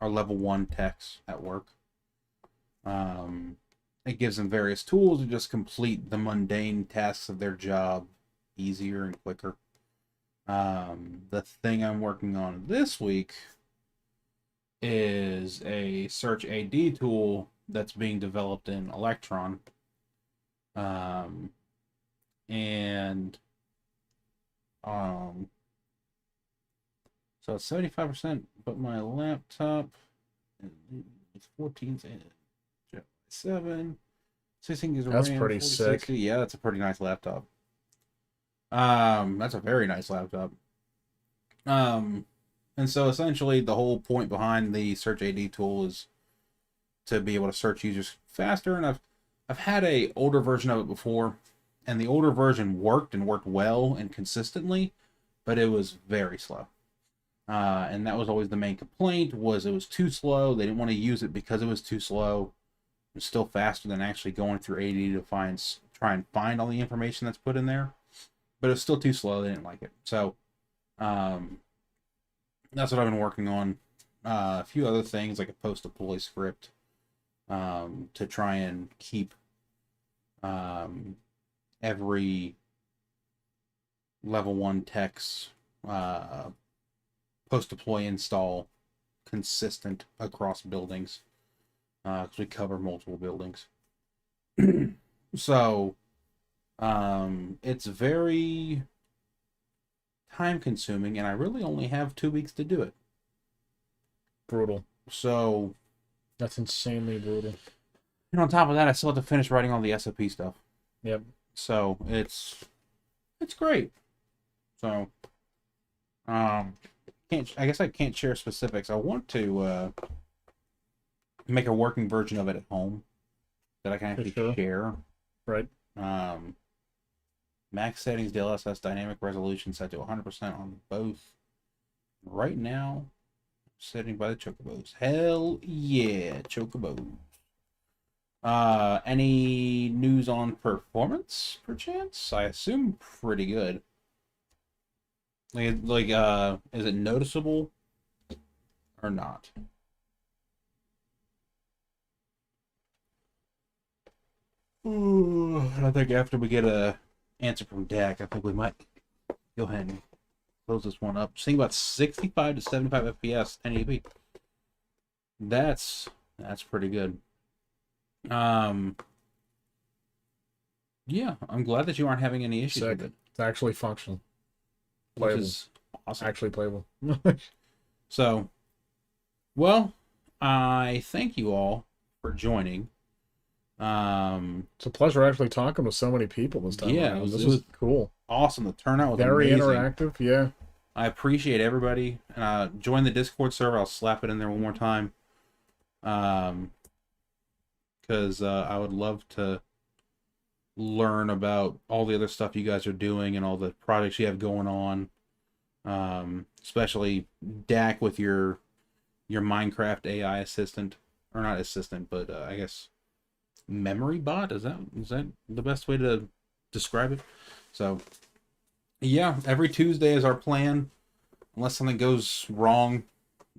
level 1 techs at work. It gives them various tools to just complete the mundane tasks of their job easier and quicker. The thing I'm working on this week is a search AD tool that's being developed in Electron. So it's 75%, but my laptop is 14.7, 16 gigs of That's RAM, pretty 4060. sick. Yeah, that's a pretty nice laptop. That's a very nice laptop. And so essentially the whole point behind the search AD tool is to be able to search users faster. And I've had a older version of it before, and the older version worked and worked well and consistently, but it was very slow. And that was always the main complaint, was it was too slow. They didn't want to use it because it was too slow. It was still faster than actually going through AD to try and find all the information that's put in there. But it was still too slow. They didn't like it. So that's what I've been working on. A few other things like a post-deploy script to try and keep every level 1 tech's post-deploy install consistent across buildings, because we cover multiple buildings. So it's very time consuming, and I really only have 2 weeks to do it. Brutal. So That's insanely brutal. And on top of that, I still have to finish writing all the SOP stuff. Yep. So it's great. So I guess I can't share specifics. I want to make a working version of it at home that I can actually share. Right. Max settings, DLSS, dynamic resolution set to 100% on both. Right now, I'm sitting by the chocobos. Hell yeah, chocobos. Any news on performance, perchance? I assume pretty good. Is it noticeable or not? Ooh, I think after we get a answer from Dak, I think we might go ahead and close this one up. Seeing about 65 to 75 FPS 1080p. That's pretty good. Yeah, I'm glad that you aren't having any issues with it. It's actually functional. Playable. Which is awesome. Actually playable. So, well, I thank you all for joining. It's a pleasure actually talking with so many people this time. Yeah, this was cool. Awesome. The turnout was very amazing. Interactive. Yeah. I appreciate everybody. Join the Discord server. I'll slap it in there one more time. Because I would love to learn about all the other stuff you guys are doing and all the projects you have going on. Especially Dak with your Minecraft AI assistant, or not assistant, but I guess memory bot. Is that the best way to describe it? So yeah, every Tuesday is our plan, unless something goes wrong.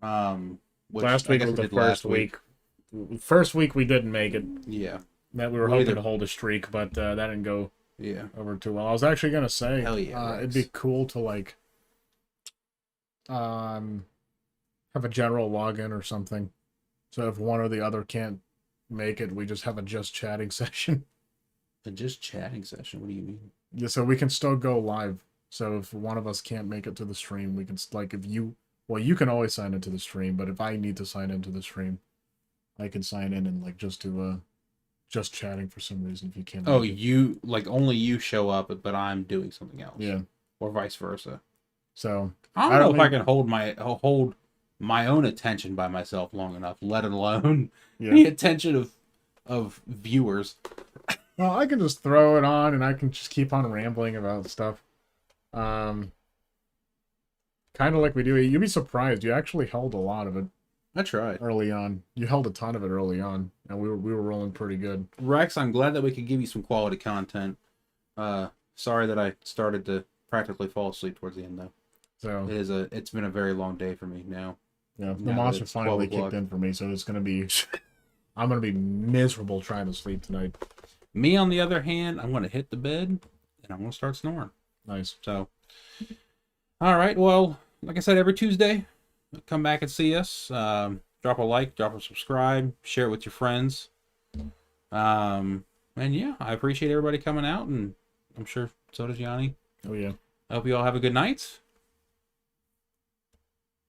Last week was the first week. First week we didn't make it. Yeah. That we were hoping to hold a streak, but that didn't go over too well. I was actually gonna say, hell yeah, it'd be cool to like have a general login or something. So if one or the other can't make it, we just have a just chatting session. A just chatting session? What do you mean? Yeah, so we can still go live. So if one of us can't make it to the stream, we can you can always sign into the stream, but if I need to sign into the stream, I can sign in and like just do just chatting for some reason if you can't. Oh, you like only you show up, but I'm doing something else. Yeah. Or vice versa. So I don't know if I can hold my own attention by myself long enough, let alone the attention of viewers. Well, I can just throw it on and I can just keep on rambling about stuff. Kind of like we do. You'd be surprised. You actually held a lot of it. I tried early on. You held a ton of it early on, and we were rolling pretty good. Rex, I'm glad that we could give you some quality content. Sorry that I started to practically fall asleep towards the end though. So it's been a very long day for me now. Yeah, the monster finally kicked in for me, so it's gonna be I'm gonna be miserable trying to sleep tonight. Me on the other hand, I'm gonna hit the bed and I'm gonna start snoring. Nice. So all right, well, like I said, every Tuesday, come back and see us. Drop a like, drop a subscribe, share it with your friends. And yeah, I appreciate everybody coming out, and I'm sure so does Yanni. Oh yeah. I hope you all have a good night.